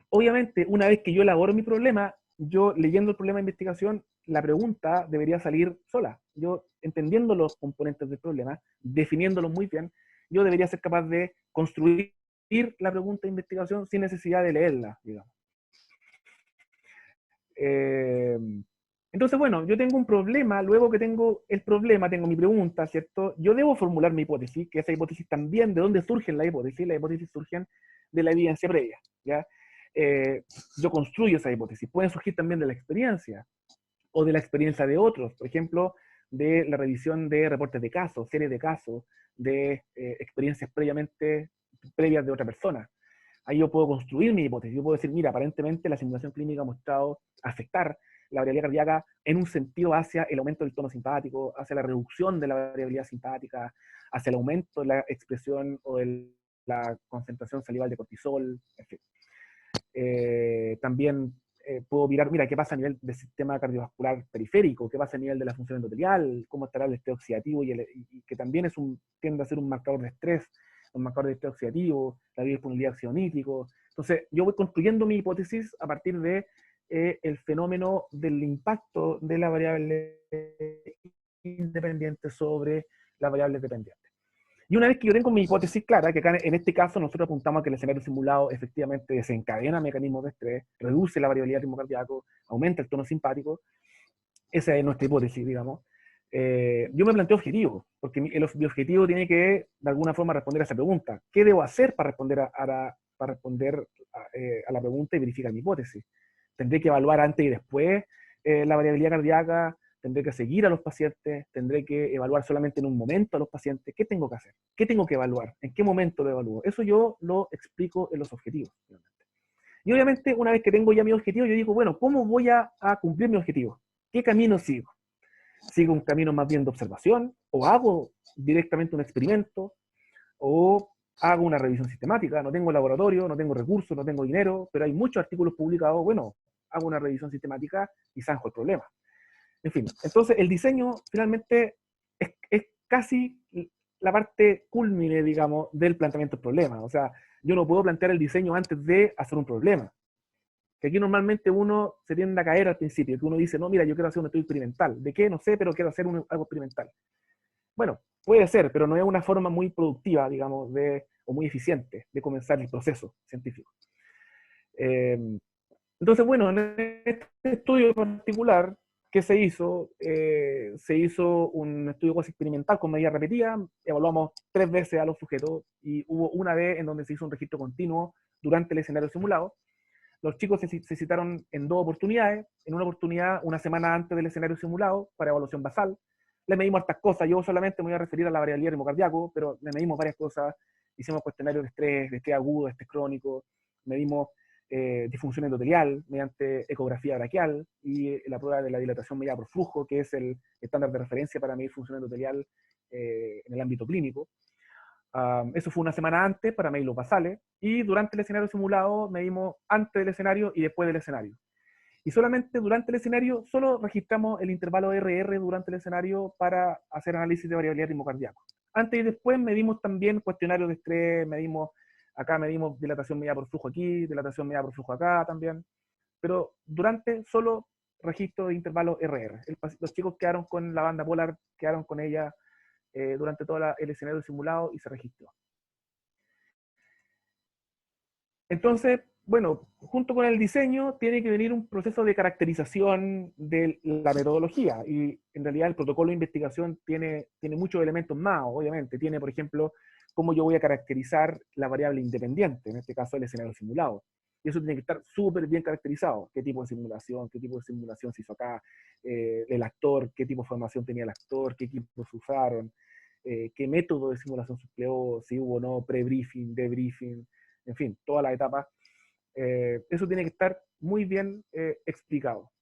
A: obviamente, una vez que yo elaboro mi problema, yo leyendo el problema de investigación, la pregunta debería salir sola. Yo, entendiendo los componentes del problema, definiéndolos muy bien, yo debería ser capaz de construir la pregunta de investigación sin necesidad de leerla, digamos. Eh, entonces, bueno, yo tengo un problema, luego que tengo el problema, tengo mi pregunta, ¿cierto? Yo debo formular mi hipótesis, que esa hipótesis también, ¿de dónde surgen las hipótesis? Las hipótesis surgen de la evidencia previa, ¿ya? Yo construyo esa hipótesis, pueden surgir también de la experiencia, o de la experiencia de otros, por ejemplo, de la revisión de reportes de casos, series de casos, de experiencias previas de otra persona. Ahí yo puedo construir mi hipótesis, yo puedo decir, mira, aparentemente la simulación clínica ha mostrado afectar la variabilidad cardíaca en un sentido hacia el aumento del tono simpático, hacia la reducción de la variabilidad simpática, hacia el aumento de la expresión o de la concentración salival de cortisol, en fin. También puedo mirar, mira, qué pasa a nivel del sistema cardiovascular periférico, qué pasa a nivel de la función endotelial, cómo estará el estrés oxidativo y que también tiende a ser un marcador de estrés, un marcador de estrés oxidativo, la disponibilidad de óxido nítrico. Entonces, yo voy construyendo mi hipótesis a partir de el fenómeno del impacto de la variable independiente sobre las variables dependientes. Y una vez que yo tengo mi hipótesis clara, que acá en este caso nosotros apuntamos a que el escenario simulado efectivamente desencadena mecanismos de estrés, reduce la variabilidad del ritmo cardíaco, aumenta el tono simpático, esa es nuestra hipótesis, digamos. Yo me planteo objetivos, porque mi objetivo tiene que, de alguna forma, responder a esa pregunta. ¿Qué debo hacer para responder a la pregunta y verificar mi hipótesis? ¿Tendré que evaluar antes y después la variabilidad cardíaca? ¿Tendré que seguir a los pacientes? ¿Tendré que evaluar solamente en un momento a los pacientes? ¿Qué tengo que hacer? ¿Qué tengo que evaluar? ¿En qué momento lo evalúo? Eso yo lo explico en los objetivos. Y obviamente, una vez que tengo ya mi objetivo, yo digo, bueno, ¿cómo voy a cumplir mi objetivo? ¿Qué camino sigo? ¿Sigo un camino más bien de observación? ¿O hago directamente un experimento? ¿O hago una revisión sistemática? No tengo laboratorio, no tengo recursos, no tengo dinero, pero hay muchos artículos publicados. Bueno, hago una revisión sistemática y zanjo el problema. En fin, entonces el diseño finalmente es casi la parte culmine, digamos, del planteamiento del problema. O sea, yo no puedo plantear el diseño antes de hacer un problema. Que aquí normalmente uno se tiende a caer al principio, que uno dice, no, mira, yo quiero hacer un estudio experimental. ¿De qué? No sé, pero quiero hacer algo experimental. Bueno, puede ser, pero no es una forma muy productiva, digamos, o muy eficiente de comenzar el proceso científico. Eh, entonces, bueno, en este estudio en particular que se hizo un estudio cuasi experimental con medidas repetidas, evaluamos 3 veces a los sujetos y hubo una vez en donde se hizo un registro continuo durante el escenario simulado. Los chicos se citaron en 2 oportunidades, en una oportunidad una semana antes del escenario simulado para evaluación basal. Le medimos hartas cosas, yo solamente me voy a referir a la variabilidad del ritmo cardíaco, pero le medimos varias cosas, hicimos cuestionarios de estrés agudo, de estrés crónico, medimos disfunción endotelial mediante ecografía braquial y la prueba de la dilatación medida por flujo, que es el estándar de referencia para medir función endotelial en el ámbito clínico. Eso fue una semana antes para medir los basales, y durante el escenario simulado medimos antes del escenario y después del escenario. Y solamente durante el escenario, solo registramos el intervalo RR durante el escenario para hacer análisis de variabilidad de ritmo cardíaco. Antes y después medimos también cuestionarios de estrés, acá medimos dilatación medida por flujo aquí, dilatación medida por flujo acá también, pero durante solo registro de intervalo RR. Los chicos quedaron con la banda polar, quedaron con ella durante todo el escenario simulado y se registró. Entonces, bueno, junto con el diseño tiene que venir un proceso de caracterización de la metodología, y en realidad el protocolo de investigación tiene muchos elementos más, obviamente. Tiene, por ejemplo, cómo yo voy a caracterizar la variable independiente, en este caso el escenario simulado. Y eso tiene que estar súper bien caracterizado. ¿Qué tipo de simulación? ¿Qué tipo de simulación se hizo acá? El actor, ¿qué tipo de formación tenía el actor? ¿Qué equipos usaron? ¿Qué método de simulación se empleó? Si hubo o no pre-briefing, debriefing, en fin, todas las etapas. Eso tiene que estar muy bien explicado.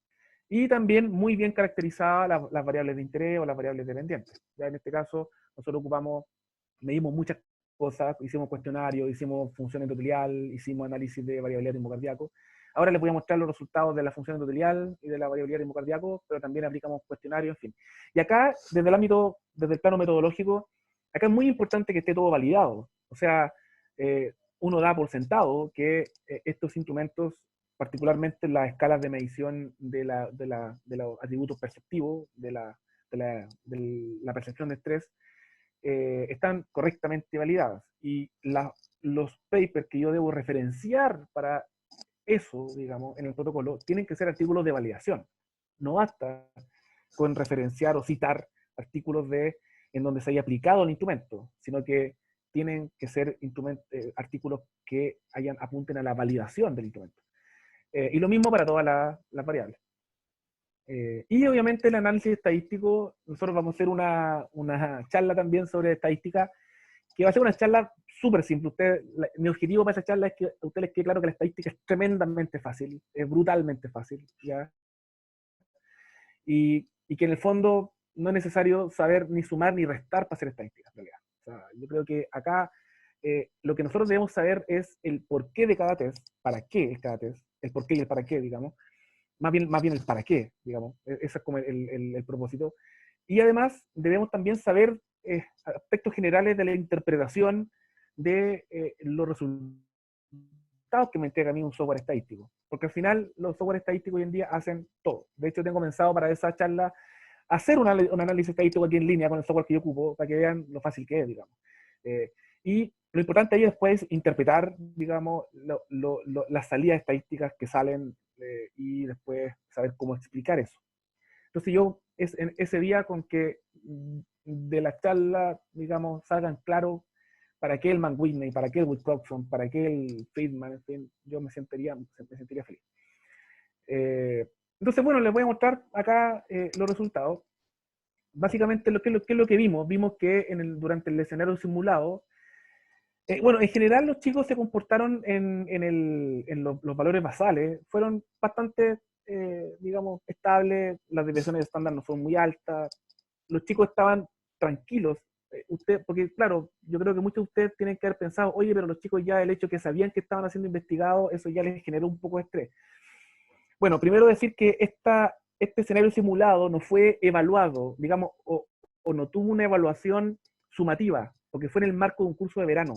A: Y también muy bien caracterizadas las variables de interés o las variables dependientes. Ya en este caso, nosotros medimos muchas cosas, hicimos cuestionarios, hicimos función endotelial, hicimos análisis de variabilidad de ritmo cardíaco. Ahora les voy a mostrar los resultados de la función endotelial y de la variabilidad de ritmo cardíaco, pero también aplicamos cuestionarios, en fin. Y acá, desde el plano metodológico, acá es muy importante que esté todo validado. O sea, uno da por sentado que estos instrumentos, particularmente las escalas de medición de los atributos perceptivos, de la percepción de estrés, están correctamente validadas. Y los papers que yo debo referenciar para eso, digamos, en el protocolo, tienen que ser artículos de validación. No basta con referenciar o citar artículos en donde se haya aplicado el instrumento, sino que tienen que ser artículos que apunten a la validación del instrumento. Y lo mismo para todas las variables. Y obviamente el análisis estadístico, nosotros vamos a hacer una charla también sobre estadística, que va a ser una charla súper simple. Mi objetivo para esa charla es que a ustedes les quede claro que la estadística es tremendamente fácil, es brutalmente fácil, ¿ya? Y que en el fondo no es necesario saber ni sumar ni restar para hacer estadística, en realidad. O sea, yo creo que acá lo que nosotros debemos saber es el porqué de cada test, para qué es cada test, el porqué y el para qué, digamos, más bien el para qué, digamos, ese es como el propósito. Y además debemos también saber aspectos generales de la interpretación de los resultados que me entrega a mí un software estadístico. Porque al final los software estadísticos hoy en día hacen todo. De hecho, tengo pensado para esa charla hacer un análisis estadístico aquí en línea con el software que yo ocupo, para que vean lo fácil que es, digamos. Y lo importante ahí después es interpretar, digamos, las salidas estadísticas que salen y después saber cómo explicar eso. Entonces yo, en ese día con que de la charla, digamos, salgan claro para qué el McWhitney, para qué el Wilcoxon, para qué el Friedman, en fin, yo me sentiría feliz. Entonces, bueno, les voy a mostrar acá los resultados. Básicamente, ¿qué es lo que vimos? Vimos que durante el escenario simulado, bueno, en general los chicos se comportaron en los valores basales, fueron bastante, digamos, estables, las desviaciones estándar no fueron muy altas, los chicos estaban tranquilos. Porque claro, yo creo que muchos de ustedes tienen que haber pensado, oye, pero los chicos ya el hecho que sabían que estaban siendo investigados, eso ya les generó un poco de estrés. Bueno, primero decir que este escenario simulado no fue evaluado, digamos, o no tuvo una evaluación sumativa, porque fue en el marco de un curso de verano,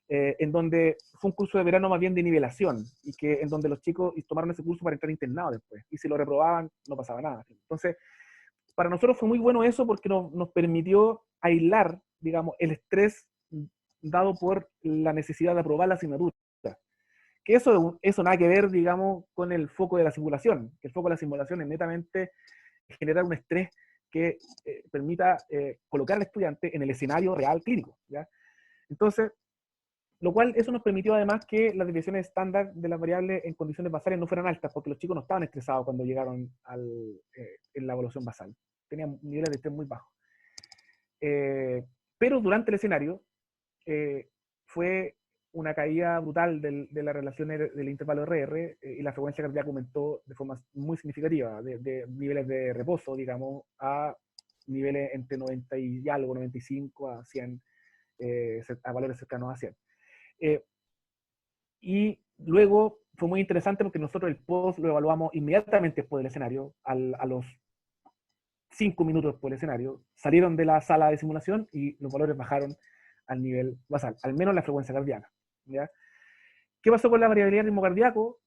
A: en donde fue un curso de verano más bien de nivelación, y en donde los chicos tomaron ese curso para entrar internados después, y si lo reprobaban no pasaba nada. Entonces, para nosotros fue muy bueno eso porque nos permitió aislar, digamos, el estrés dado por la necesidad de aprobar la asignatura. Que eso nada que ver, digamos, con el foco de la simulación. Que el foco de la simulación es netamente generar un estrés que permita colocar al estudiante en el escenario real clínico, ¿ya? Entonces, lo cual eso nos permitió además que las desviaciones estándar de las variables en condiciones basales no fueran altas, porque los chicos no estaban estresados cuando llegaron en la evaluación basal. Tenían niveles de estrés muy bajos. Pero durante el escenario fue una caída brutal de la relación del intervalo RR y la frecuencia cardíaca aumentó de forma muy significativa, de niveles de reposo, digamos, a niveles entre 90 y algo, 95 a 100 a valores cercanos a 100. Y luego fue muy interesante porque nosotros el post lo evaluamos inmediatamente después del escenario, a los 5 minutos después del escenario, salieron de la sala de simulación y los valores bajaron al nivel basal, al menos la frecuencia cardíaca. ¿Ya? ¿Qué pasó con la variabilidad del ritmo cardíaco?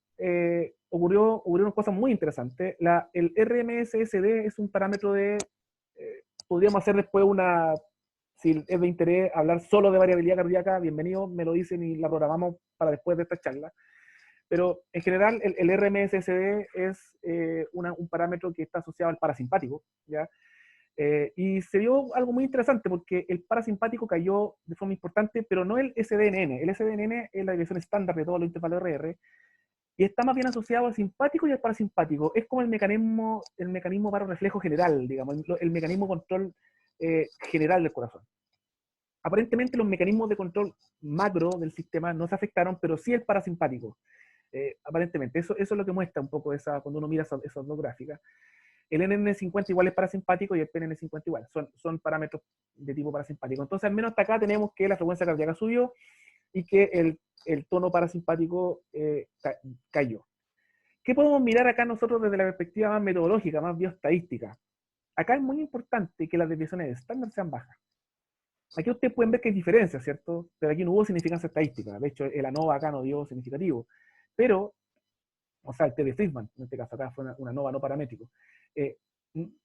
A: Ocurrieron cosas muy interesantes. El RMSSD es un parámetro de, podríamos hacer después si es de interés hablar solo de variabilidad cardíaca, bienvenido, me lo dicen y la programamos para después de esta charla. Pero en general el RMSSD es un parámetro que está asociado al parasimpático, ¿ya? Y se dio algo muy interesante porque el parasimpático cayó de forma importante, pero no el SDNN. El SDNN es la desviación estándar de todos los intervalos RR y está más bien asociado al simpático y al parasimpático. Es como el mecanismo barorreflejo general, digamos, el mecanismo de control general del corazón. Aparentemente los mecanismos de control macro del sistema no se afectaron, pero sí el parasimpático. Aparentemente, eso es lo que muestra un poco cuando uno mira esas dos gráficas. El NN50 igual es parasimpático y el PNN50 igual. Son parámetros de tipo parasimpático. Entonces, al menos hasta acá tenemos que la frecuencia cardíaca subió y que el tono parasimpático cayó. ¿Qué podemos mirar acá nosotros desde la perspectiva más metodológica, más bioestadística? Acá es muy importante que las desviaciones de estándar sean bajas. Aquí ustedes pueden ver que hay diferencias, ¿cierto? Pero aquí no hubo significancia estadística. De hecho, el ANOVA acá no dio significativo. Pero, o sea, el T de Friedman, en este caso acá fue una ANOVA no paramétrico.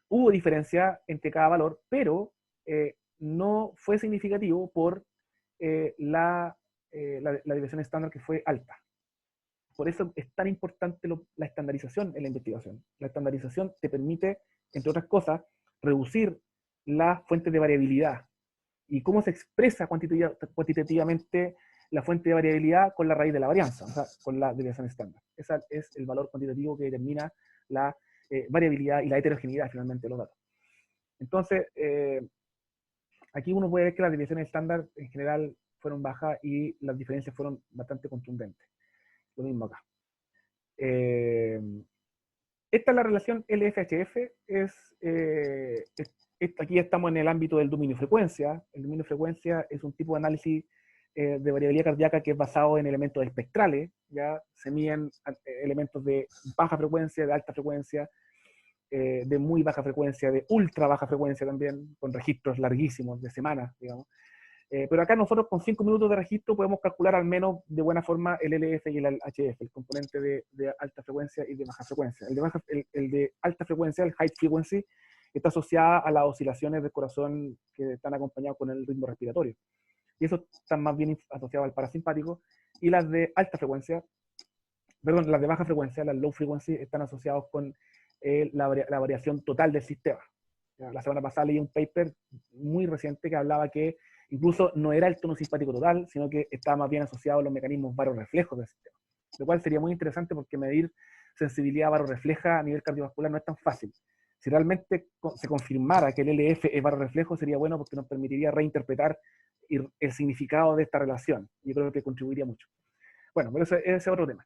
A: Hubo diferencia entre cada valor, pero no fue significativo por la desviación estándar que fue alta. Por eso es tan importante la estandarización en la investigación. La estandarización te permite, entre otras cosas, reducir las fuentes de variabilidad. ¿Y cómo se expresa cuantitativamente la fuente de variabilidad? Con la raíz de la varianza, o sea, con la desviación estándar. Ese es el valor cuantitativo que determina la variabilidad y la heterogeneidad finalmente de los datos. Entonces, aquí uno puede ver que las desviaciones estándar en general fueron bajas y las diferencias fueron bastante contundentes. Lo mismo acá. Esta es la relación LF-HF, aquí ya estamos en el ámbito del dominio frecuencia. El dominio frecuencia es un tipo de análisis de variabilidad cardíaca que es basado en elementos espectrales, ya se miden elementos de baja frecuencia, de alta frecuencia, de muy baja frecuencia, de ultra baja frecuencia también, con registros larguísimos de semanas, digamos. Pero acá nosotros con 5 minutos de registro podemos calcular al menos de buena forma el LF y el HF, el componente de alta frecuencia y de baja frecuencia. El de alta frecuencia, el high frequency, está asociada a las oscilaciones del corazón que están acompañadas con el ritmo respiratorio. Y eso está más bien asociado al parasimpático. Y las de alta frecuencia, perdón, las de baja frecuencia, las low frequency, están asociados con la variación total del sistema. La semana pasada leí un paper muy reciente que hablaba que incluso no era el tono simpático total, sino que estaba más bien asociado a los mecanismos barorreflejos del sistema. Lo cual sería muy interesante porque medir sensibilidad barorrefleja a nivel cardiovascular no es tan fácil. Si realmente se confirmara que el LF es barorreflejo, sería bueno porque nos permitiría reinterpretar el significado de esta relación. Yo creo que contribuiría mucho. Bueno, pero ese es otro tema.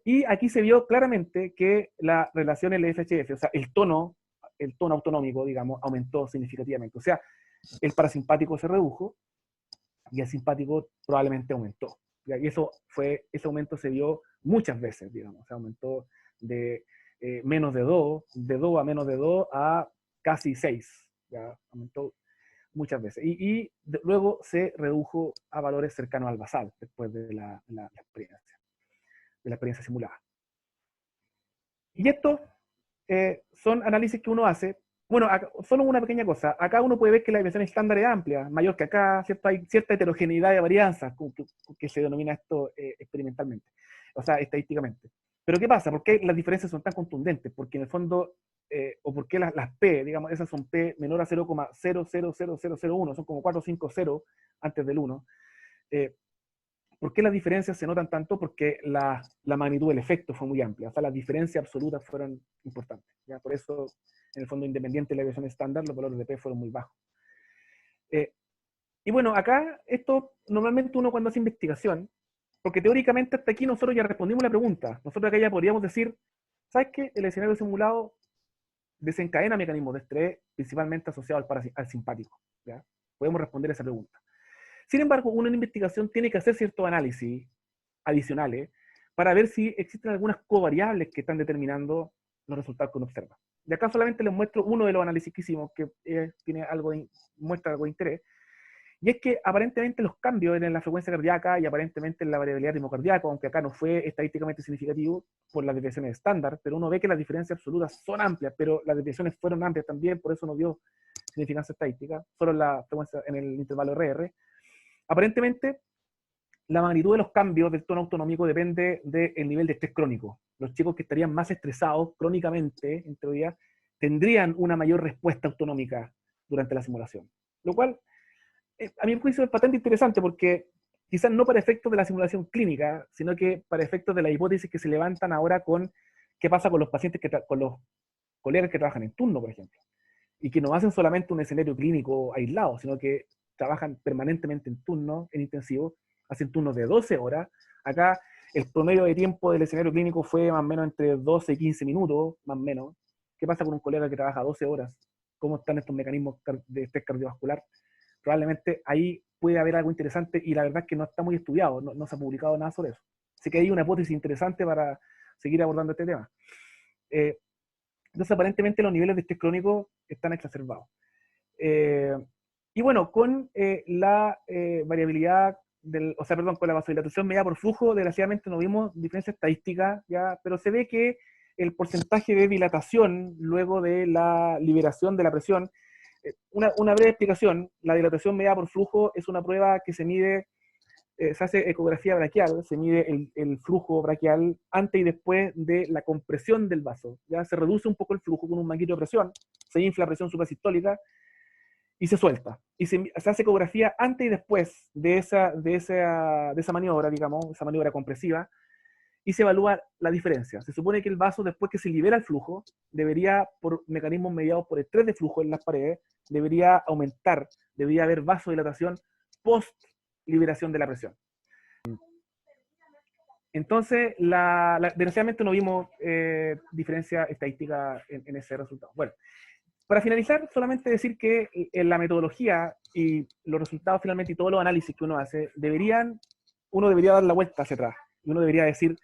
A: Y aquí se vio claramente que la relación LF-HF, o sea, el tono autonómico, digamos, aumentó significativamente. O sea, el parasimpático se redujo y el simpático probablemente aumentó. Y ese aumento se vio muchas veces, digamos. O sea, aumentó de menos de 2, de 2 a menos de 2 a casi 6. ¿Ya? Aumentó muchas veces. Luego se redujo a valores cercanos al basal después de la experiencia simulada. Y esto son análisis que uno hace. Bueno, solo una pequeña cosa. Acá uno puede ver que la desviación estándar es amplia, mayor que acá, ¿cierto? Hay cierta heterogeneidad de varianzas, que se denomina esto experimentalmente, o sea, estadísticamente. Pero ¿qué pasa? ¿Por qué las diferencias son tan contundentes? Porque en el fondo, o por qué las P, digamos, esas son P menor a 0,000001, son como 4 o 5 0 antes del 1. ¿Por qué las diferencias se notan tanto? Porque la magnitud del efecto fue muy amplia, o sea, las diferencias absolutas fueron importantes. ¿Ya? Por eso, en el fondo independiente de la desviación estándar, los valores de P fueron muy bajos. Y bueno, acá, esto normalmente uno cuando hace investigación, porque teóricamente hasta aquí nosotros ya respondimos la pregunta, nosotros acá ya podríamos decir, ¿sabes qué? El escenario simulado desencadena mecanismos de estrés, principalmente asociados al simpático. ¿Ya? Podemos responder esa pregunta. Sin embargo, uno en investigación tiene que hacer ciertos análisis adicionales para ver si existen algunas covariables que están determinando los resultados que uno observa. Y acá solamente les muestro uno de los análisis que hicimos, que tiene algo muestra algo de interés, y es que aparentemente los cambios en la frecuencia cardíaca y aparentemente en la variabilidad ritmo cardíaco, aunque acá no fue estadísticamente significativo por las desviaciones estándar, pero uno ve que las diferencias absolutas son amplias, pero las desviaciones fueron amplias también, por eso no dio significancia estadística, solo en la frecuencia en el intervalo RR. Aparentemente, la magnitud de los cambios del tono autonómico depende del nivel de estrés crónico. Los chicos que estarían más estresados crónicamente, en teoría, tendrían una mayor respuesta autonómica durante la simulación. Lo cual, a mi juicio, es bastante interesante porque quizás no para efectos de la simulación clínica, sino que para efectos de la hipótesis que se levantan ahora con qué pasa con los pacientes, con los colegas que trabajan en turno, por ejemplo, y que no hacen solamente un escenario clínico aislado, sino que trabajan permanentemente en turno, en intensivo, hacen turnos de 12 horas. Acá el promedio de tiempo del escenario clínico fue más o menos entre 12 y 15 minutos, más o menos. ¿Qué pasa con un colega que trabaja 12 horas? ¿Cómo están estos mecanismos de estrés cardiovascular? Probablemente ahí puede haber algo interesante y la verdad es que no está muy estudiado, no se ha publicado nada sobre eso. Así que hay una hipótesis interesante para seguir abordando este tema. Entonces, aparentemente los niveles de estrés crónico están exacerbados. Y bueno, con la variabilidad, con la vasodilatación medida por flujo, desgraciadamente no vimos diferencia estadística, ¿ya? Pero se ve que el porcentaje de dilatación luego de la liberación de la presión, una breve explicación, la dilatación medida por flujo es una prueba que se mide, se hace ecografía braquial, se mide el flujo braquial antes y después de la compresión del vaso, ¿ya? Se reduce un poco el flujo con un manguito de presión, se infla la presión suprasistólica, y se suelta. Y se hace ecografía antes y después de esa maniobra, digamos, esa maniobra compresiva, y se evalúa la diferencia. Se supone que el vaso, después que se libera el flujo, debería, por mecanismos mediados por estrés de flujo en las paredes, debería aumentar, debería haber vasodilatación post liberación de la presión. Entonces, desgraciadamente no vimos diferencia estadística en ese resultado. Bueno, para finalizar, solamente decir que en la metodología y los resultados finalmente y todos los análisis que uno hace, uno debería dar la vuelta hacia atrás. Y uno debería decir,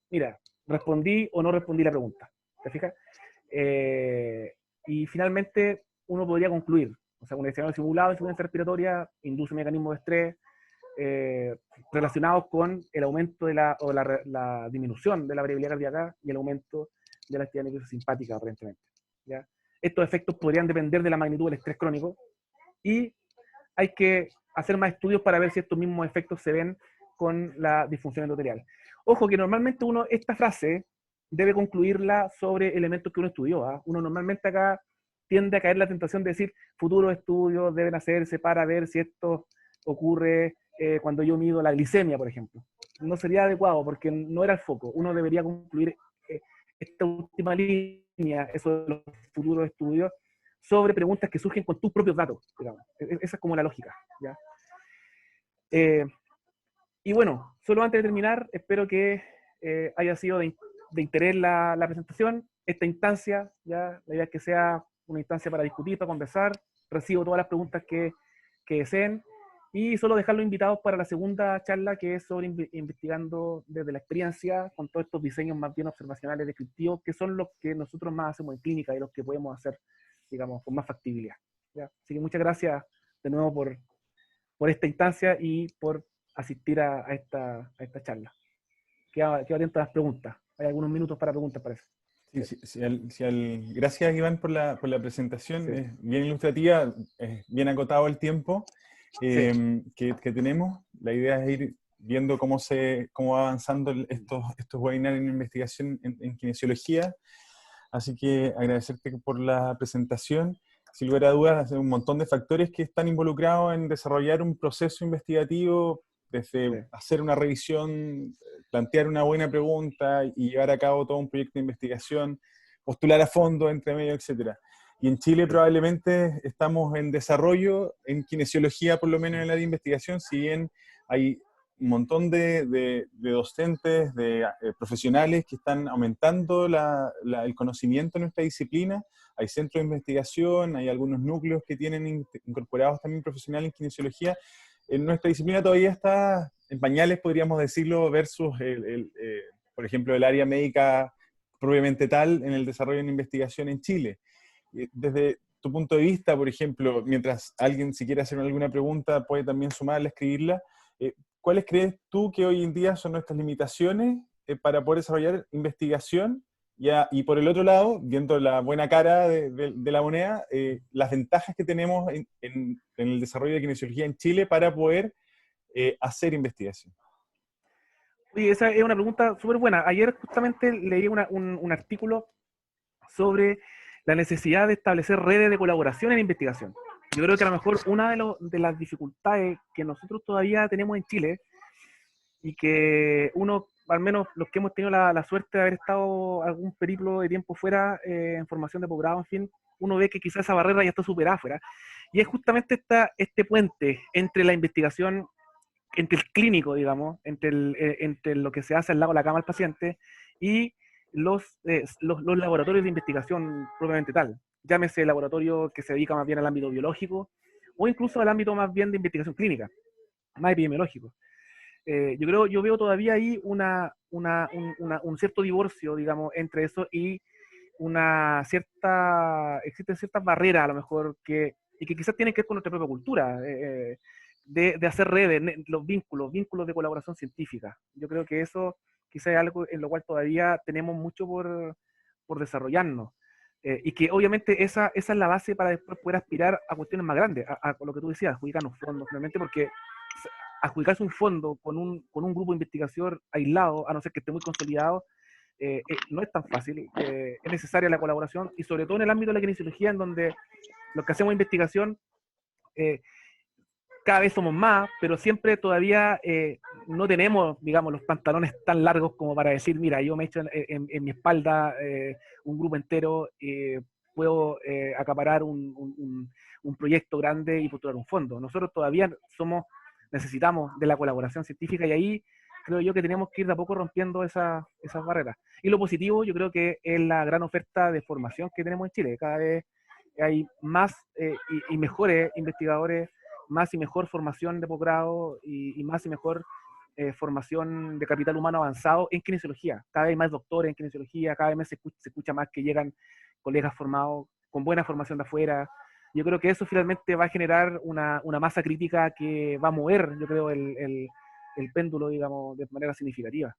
A: mira, respondí o no respondí la pregunta. ¿Te fijas? Y finalmente uno podría concluir. O sea, un escenario simulado de insuficiencia respiratoria induce mecanismos de estrés relacionados con el aumento de la disminución de la variabilidad cardíaca y el aumento de la actividad nerviosa simpática, aparentemente. ¿Ya? Estos efectos podrían depender de la magnitud del estrés crónico y hay que hacer más estudios para ver si estos mismos efectos se ven con la disfunción endotelial. Ojo que normalmente uno esta frase debe concluirla sobre elementos que uno estudió. ¿Eh? Uno normalmente acá tiende a caer en la tentación de decir futuros estudios deben hacerse para ver si esto ocurre cuando yo mido la glicemia, por ejemplo. No sería adecuado porque no era el foco. Uno debería concluir esta última línea, eso de los futuros estudios, sobre preguntas que surgen con tus propios datos, digamos. Esa es como la lógica, ¿ya? Y bueno, solo antes de terminar, espero que haya sido de interés la presentación. Esta instancia, ya, la idea es que sea una instancia para discutir, para conversar. Recibo todas las preguntas que deseen. Y solo dejarlos invitados para la segunda charla, que es sobre investigando desde la experiencia, con todos estos diseños más bien observacionales, descriptivos, que son los que nosotros más hacemos en clínica y los que podemos hacer, digamos, con más factibilidad. ¿Ya? Así que muchas gracias de nuevo por esta instancia y por asistir a esta charla. Quedo atento a las preguntas. Hay algunos minutos para preguntas, parece.
B: Gracias, Iván, por la presentación.
A: Sí.
B: Es bien ilustrativa, es bien acotado el tiempo que tenemos. La idea es ir viendo cómo va avanzando estos webinars en investigación en kinesiología. Así que agradecerte por la presentación. Sin lugar a dudas, hay un montón de factores que están involucrados en desarrollar un proceso investigativo, desde hacer una revisión, plantear una buena pregunta y llevar a cabo todo un proyecto de investigación, postular a fondo, entre medio, etc. Y en Chile probablemente estamos en desarrollo, en kinesiología, por lo menos en el área de investigación, si bien hay un montón de docentes, de profesionales que están aumentando el conocimiento en nuestra disciplina. Hay centros de investigación, hay algunos núcleos que tienen incorporados también profesionales en kinesiología. en nuestra disciplina todavía está en pañales, podríamos decirlo, versus, por ejemplo, el área médica propiamente tal en el desarrollo de una investigación en Chile. Desde tu punto de vista, por ejemplo, mientras alguien si quiere hacer alguna pregunta puede también sumarla, escribirla, ¿cuáles crees tú que hoy en día son nuestras limitaciones para poder desarrollar investigación? Y por el otro lado, viendo la buena cara de la moneda, las ventajas que tenemos en el desarrollo de kinesiología en Chile para poder hacer investigación.
A: Oye, esa es una pregunta súper buena. Ayer justamente leí un artículo sobre la necesidad de establecer redes de colaboración en investigación. Yo creo que a lo mejor una de las dificultades que nosotros todavía tenemos en Chile y que uno, al menos los que hemos tenido la suerte de haber estado algún periplo de tiempo fuera en formación de posgrado, en fin, uno ve que quizás esa barrera ya está superada afuera. Y es justamente este puente entre la investigación, entre el clínico, digamos, entre lo que se hace al lado de la cama del paciente y los laboratorios de investigación propiamente tal. Llámese laboratorio que se dedica más bien al ámbito biológico o incluso al ámbito más bien de investigación clínica, más epidemiológico. Yo veo todavía ahí un cierto divorcio, digamos, entre eso y existen ciertas barreras a lo mejor y que quizás tienen que ver con nuestra propia cultura, de hacer redes, los vínculos de colaboración científica. Yo creo que eso quizás es algo en lo cual todavía tenemos mucho por desarrollarnos. Y que obviamente esa es la base para después poder aspirar a cuestiones más grandes, a lo que tú decías, adjudicarnos fondos, finalmente, porque adjudicarse un fondo con un grupo de investigación aislado, a no ser que esté muy consolidado, no es tan fácil. Es necesaria la colaboración y sobre todo en el ámbito de la kinesiología, en donde los que hacemos investigación eh, cada vez somos más, pero siempre todavía no tenemos, digamos, los pantalones tan largos como para decir, mira, yo me he hecho en mi espalda un grupo entero, puedo acaparar un proyecto grande y postular un fondo. Nosotros todavía necesitamos de la colaboración científica y ahí creo yo que tenemos que ir de a poco rompiendo esas barreras. Y lo positivo yo creo que es la gran oferta de formación que tenemos en Chile. Cada vez hay más y mejores investigadores, más y mejor formación de posgrado y más y mejor formación de capital humano avanzado en kinesiología. Cada vez hay más doctores en kinesiología, cada vez se escucha más que llegan colegas formados con buena formación de afuera. Yo creo que eso finalmente va a generar una masa crítica que va a mover, yo creo, el péndulo, digamos, de manera significativa.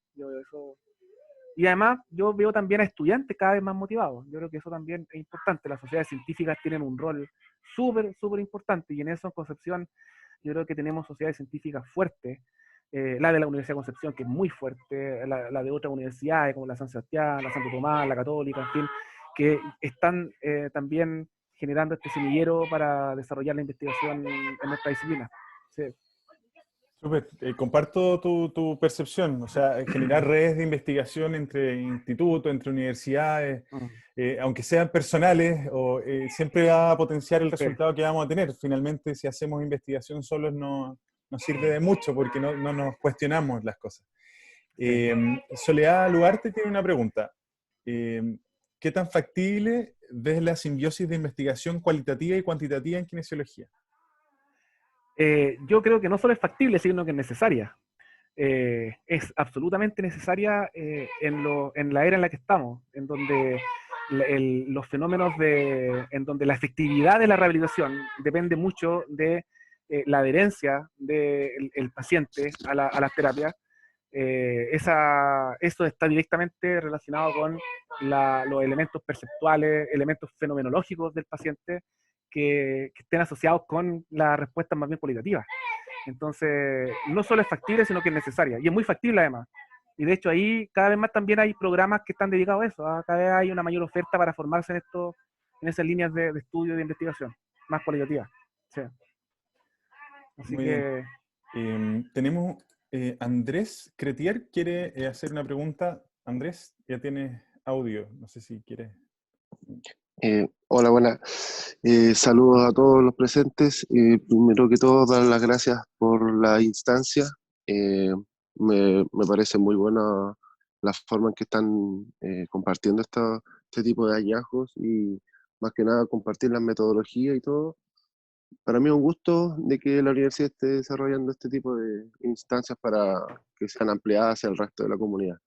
A: Y además yo veo también a estudiantes cada vez más motivados. Yo creo que eso también es importante. Las sociedades científicas tienen un rol súper importante y en eso en Concepción yo creo que tenemos sociedades científicas fuertes. La de la Universidad de Concepción, que es muy fuerte, la de otras universidades como la San Sebastián, la Santo Tomás, la Católica, en fin, que están también generando este semillero para desarrollar la investigación en nuestra disciplina. Sí.
B: Súper, comparto tu percepción, o sea, generar redes de investigación entre institutos, entre universidades, aunque sean personales, siempre va a potenciar el resultado que vamos a tener. Finalmente, si hacemos investigación solos no sirve de mucho porque no nos cuestionamos las cosas. Soledad Lugarte tiene una pregunta. ¿Qué tan factible ves la simbiosis de investigación cualitativa y cuantitativa en kinesiología?
A: Yo creo que no solo es factible, sino que es necesaria. Es absolutamente necesaria en la era en la que estamos, en donde los fenómenos en donde la efectividad de la rehabilitación depende mucho de la adherencia del paciente a las terapias. Eso está directamente relacionado con los elementos perceptuales, elementos fenomenológicos del paciente que estén asociados con las respuestas más bien cualitativas. Entonces, no solo es factible, sino que es necesaria. Y es muy factible además. Y de hecho ahí cada vez más también hay programas que están dedicados a eso. Cada vez hay una mayor oferta para formarse en esas líneas de estudio y de investigación, más cualitativas. Sí. Así
B: Muy
A: que...
B: bien. Tenemos Andrés Cretier, quiere hacer una pregunta. Andrés, ya tienes audio, no sé si quieres.
C: Hola, buenas. Saludos a todos los presentes. Primero que todo, dar las gracias por la instancia. Me parece muy buena la forma en que están compartiendo este tipo de hallazgos y más que nada compartir las metodologías y todo. para mí es un gusto de que la universidad esté desarrollando este tipo de instancias para que sean ampliadas hacia el resto de la comunidad.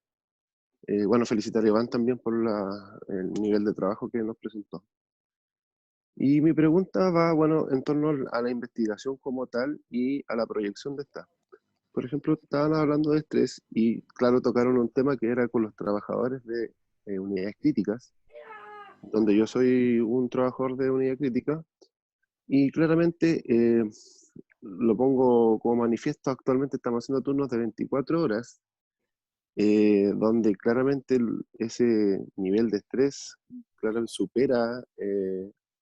C: Bueno, felicitar a Iván también por el nivel de trabajo que nos presentó. Y mi pregunta va, bueno, en torno a la investigación como tal y a la proyección de esta. Por ejemplo, estaban hablando de estrés y, claro, tocaron un tema que era con los trabajadores de unidades críticas, donde yo soy un trabajador de unidad crítica y claramente lo pongo como manifiesto, actualmente estamos haciendo turnos de 24 horas, donde claramente ese nivel de estrés claro, supera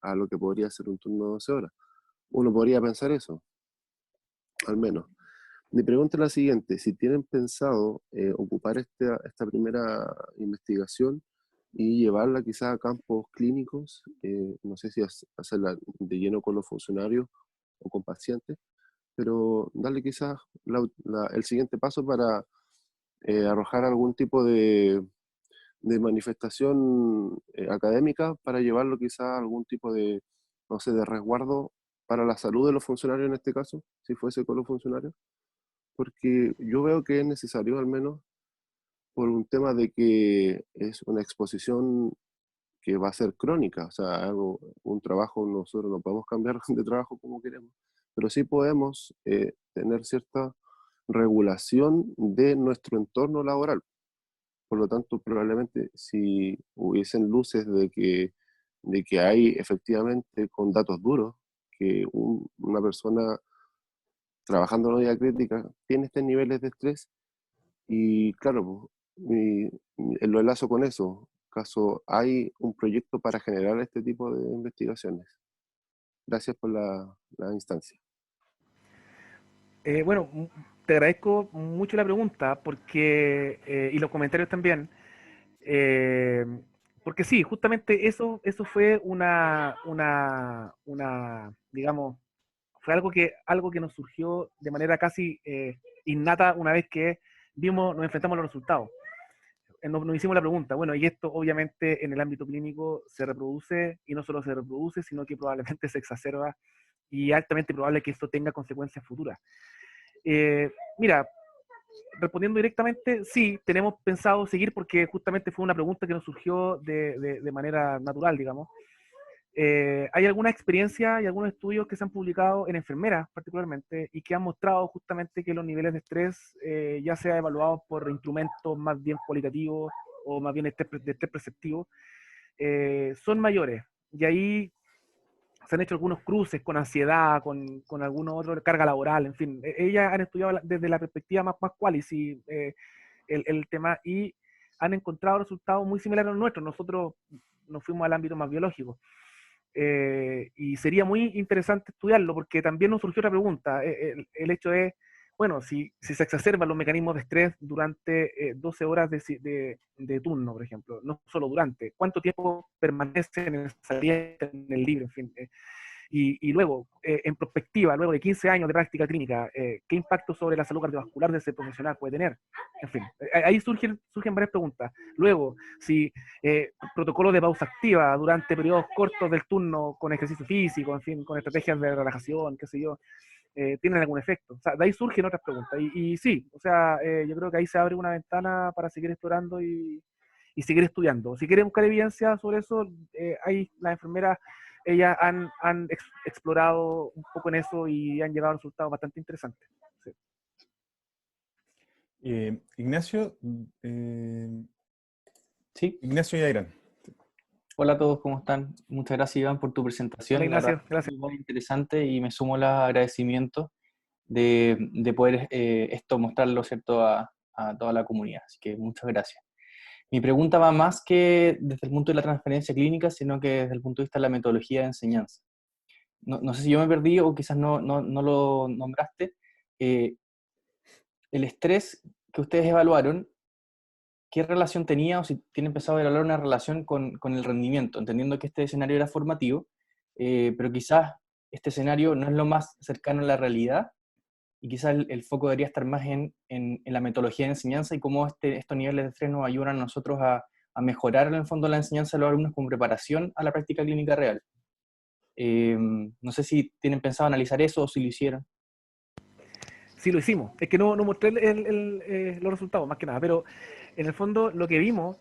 C: a lo que podría ser un turno de 12 horas. Uno podría pensar eso, al menos. Mi pregunta es la siguiente, si tienen pensado ocupar esta primera investigación y llevarla quizás a campos clínicos, no sé si hacerla de lleno con los funcionarios o con pacientes, pero darle quizás el siguiente paso para arrojar algún tipo de manifestación académica para llevarlo quizás a algún tipo de, no sé, de resguardo para la salud de los funcionarios en este caso, si fuese con los funcionarios, porque yo veo que es necesario al menos por un tema de que es una exposición que va a ser crónica, o sea, un trabajo, nosotros no podemos cambiar de trabajo como queremos, pero sí podemos tener cierta regulación de nuestro entorno laboral. Por lo tanto, probablemente si hubiesen luces de que hay efectivamente con datos duros, que una persona trabajando en una vida crítica tiene estos niveles de estrés, y claro, pues, lo enlazo con eso. Caso hay un proyecto para generar este tipo de investigaciones. Gracias por la instancia.
A: Bueno, te agradezco mucho la pregunta porque, y los comentarios también, eh, porque sí, justamente eso fue digamos, fue algo que nos surgió de manera casi innata una vez que nos enfrentamos a los resultados. Nos hicimos la pregunta, bueno, y esto obviamente en el ámbito clínico se reproduce, y no solo se reproduce, sino que probablemente se exacerba, y altamente probable que esto tenga consecuencias futuras. Mira, respondiendo directamente, sí, tenemos pensado seguir porque justamente fue una pregunta que nos surgió de manera natural, digamos. Hay alguna experiencia y algunos estudios que se han publicado en enfermeras particularmente y que han mostrado justamente que los niveles de estrés, ya sea evaluados por instrumentos más bien cualitativos o más bien de estrés perceptivo, son mayores. Y ahí se han hecho algunos cruces con ansiedad, con alguna otra carga laboral, en fin. Ellas han estudiado desde la perspectiva más quality el tema y han encontrado resultados muy similares a los nuestros. Nosotros nos fuimos al ámbito más biológico. Y sería muy interesante estudiarlo porque también nos surgió otra pregunta. El hecho es, bueno, si se exacerban los mecanismos de estrés durante 12 horas de turno, por ejemplo, no solo durante, ¿cuánto tiempo permanecen en esa en el libro? En fin, y luego, en perspectiva, luego de 15 años de práctica clínica, ¿qué impacto sobre la salud cardiovascular de ese profesional puede tener? En fin, ahí surgen varias preguntas. Luego, si protocolos de pausa activa durante periodos cortos del turno con ejercicio físico, en fin, con estrategias de relajación, qué sé yo, tienen algún efecto. O sea, de ahí surgen otras preguntas. Y sí, o sea, yo creo que ahí se abre una ventana para seguir explorando y seguir estudiando. Si quieren buscar evidencia sobre eso, hay las enfermeras, ellas han explorado un poco en eso y han llegado a resultados bastante interesantes. Sí.
B: Ignacio,
D: Sí.
B: Ignacio Yairán.
D: Hola a todos, ¿cómo están? Muchas gracias, Iván, por tu presentación.
A: Hola, Ignacio,
D: La verdad,
A: gracias.
D: muy interesante y me sumo los agradecimientos de poder esto mostrarlo, ¿cierto?, a toda la comunidad. Así que muchas gracias. Mi pregunta va más que desde el punto de la transferencia clínica, sino que desde el punto de vista de la metodología de enseñanza. No sé si yo me perdí o quizás no lo nombraste. El estrés que ustedes evaluaron, ¿qué relación tenía o si tienen pensado evaluar una relación con el rendimiento? Entendiendo que este escenario era formativo, pero quizás este escenario no es lo más cercano a la realidad y quizás el foco debería estar más en la metodología de enseñanza y cómo estos niveles de estrés nos ayudan a nosotros a mejorar en el fondo la enseñanza de los alumnos con preparación a la práctica clínica real. No sé si tienen pensado analizar eso o si lo hicieron.
A: Sí, lo hicimos. Es que no mostré los resultados, más que nada, pero en el fondo lo que vimos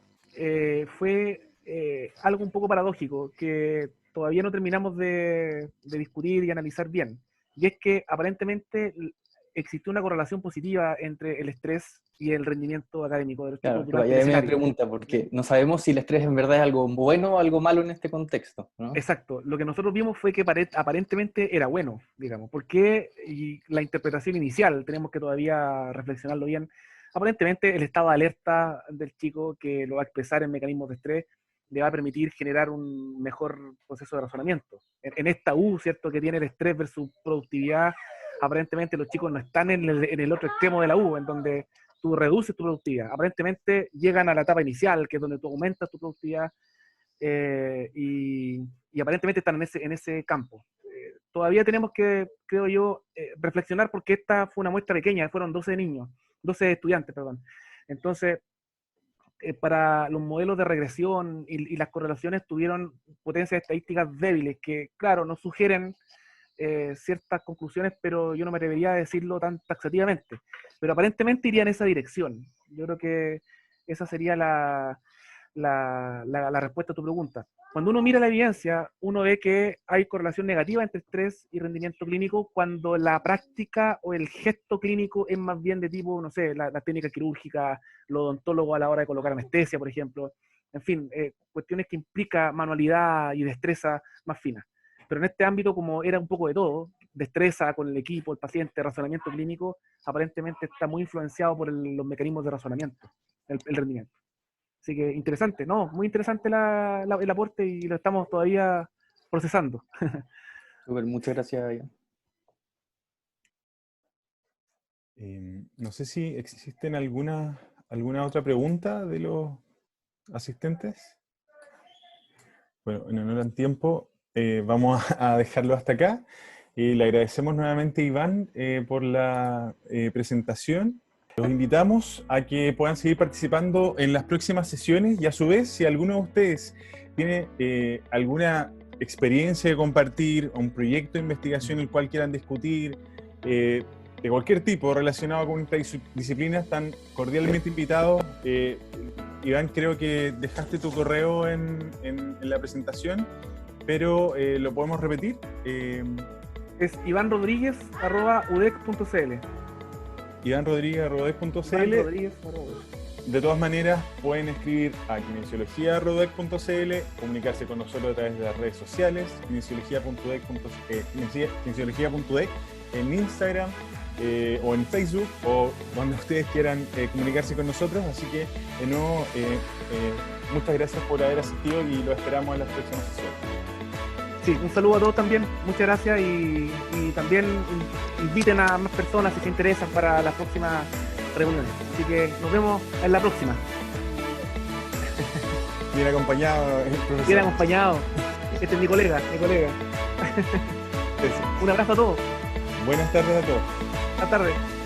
A: fue algo un poco paradójico, que todavía no terminamos de discutir y analizar bien. Y es que aparentemente existe una correlación positiva entre el estrés y el rendimiento académico de los chicos
D: Claro,
A: durante el
D: ahí me
A: escenario.
D: pregunta, porque no sabemos si el estrés en verdad es algo bueno o algo malo en este contexto, ¿no?
A: Exacto. Lo que nosotros vimos fue que aparentemente era bueno, digamos. ¿Por qué? Y la interpretación inicial, tenemos que todavía reflexionarlo bien. Aparentemente el estado de alerta del chico, que lo va a expresar en mecanismos de estrés, le va a permitir generar un mejor proceso de razonamiento. En esta ¿cierto?, que tiene el estrés versus productividad, aparentemente los chicos no están en el otro extremo de la U, en donde tú reduces tu productividad. Aparentemente llegan a la etapa inicial, que es donde tú aumentas tu productividad, y aparentemente están en ese campo. Todavía tenemos que, creo yo, reflexionar, porque esta fue una muestra pequeña, fueron 12 estudiantes, perdón. Entonces, para los modelos de regresión y las correlaciones tuvieron potencias estadísticas débiles que, claro, nos sugieren ciertas conclusiones, pero yo no me atrevería a decirlo tan taxativamente. Pero aparentemente iría en esa dirección. Yo creo que esa sería la respuesta a tu pregunta. Cuando uno mira la evidencia, uno ve que hay correlación negativa entre estrés y rendimiento clínico cuando la práctica o el gesto clínico es más bien de tipo, no sé, la técnica quirúrgica, lo odontólogo a la hora de colocar anestesia, por ejemplo. En fin, cuestiones que implica manualidad y destreza más fina. Pero en este ámbito, como era un poco de todo, destreza con el equipo, el paciente, razonamiento clínico, aparentemente está muy influenciado por los mecanismos de razonamiento, el rendimiento. Así que interesante, ¿no? Muy interesante el aporte y lo estamos todavía procesando.
D: Súper, muchas gracias, Ian.
B: No sé si existen alguna otra pregunta de los asistentes. Bueno, en honor al tiempo, vamos a dejarlo hasta acá. Le agradecemos nuevamente a Iván por la presentación. Los invitamos a que puedan seguir participando en las próximas sesiones y a su vez, si alguno de ustedes tiene alguna experiencia de compartir, un proyecto de investigación el cual quieran discutir, de cualquier tipo relacionado con esta disciplina, están cordialmente invitados. Iván, creo que dejaste tu correo en la presentación, pero lo podemos repetir.
C: Es ivanrodriguez@udec.cl.
B: ivanrodriguez@udec.cl. De todas maneras, pueden escribir a kinesiología@udec.cl, comunicarse con nosotros a través de las redes sociales, kinesiología.udec en Instagram o en Facebook, o donde ustedes quieran comunicarse con nosotros. Así que, de nuevo, muchas gracias por haber asistido y lo esperamos en las próximas sesiones.
A: Sí, un saludo a todos también, muchas gracias, y también inviten a más personas si se interesan para las próximas reuniones. Así que nos vemos en la próxima.
B: Bien acompañado, profesor.
A: Bien acompañado. Este es mi colega. Un abrazo a todos.
B: Buenas tardes a todos.
A: Buenas tardes.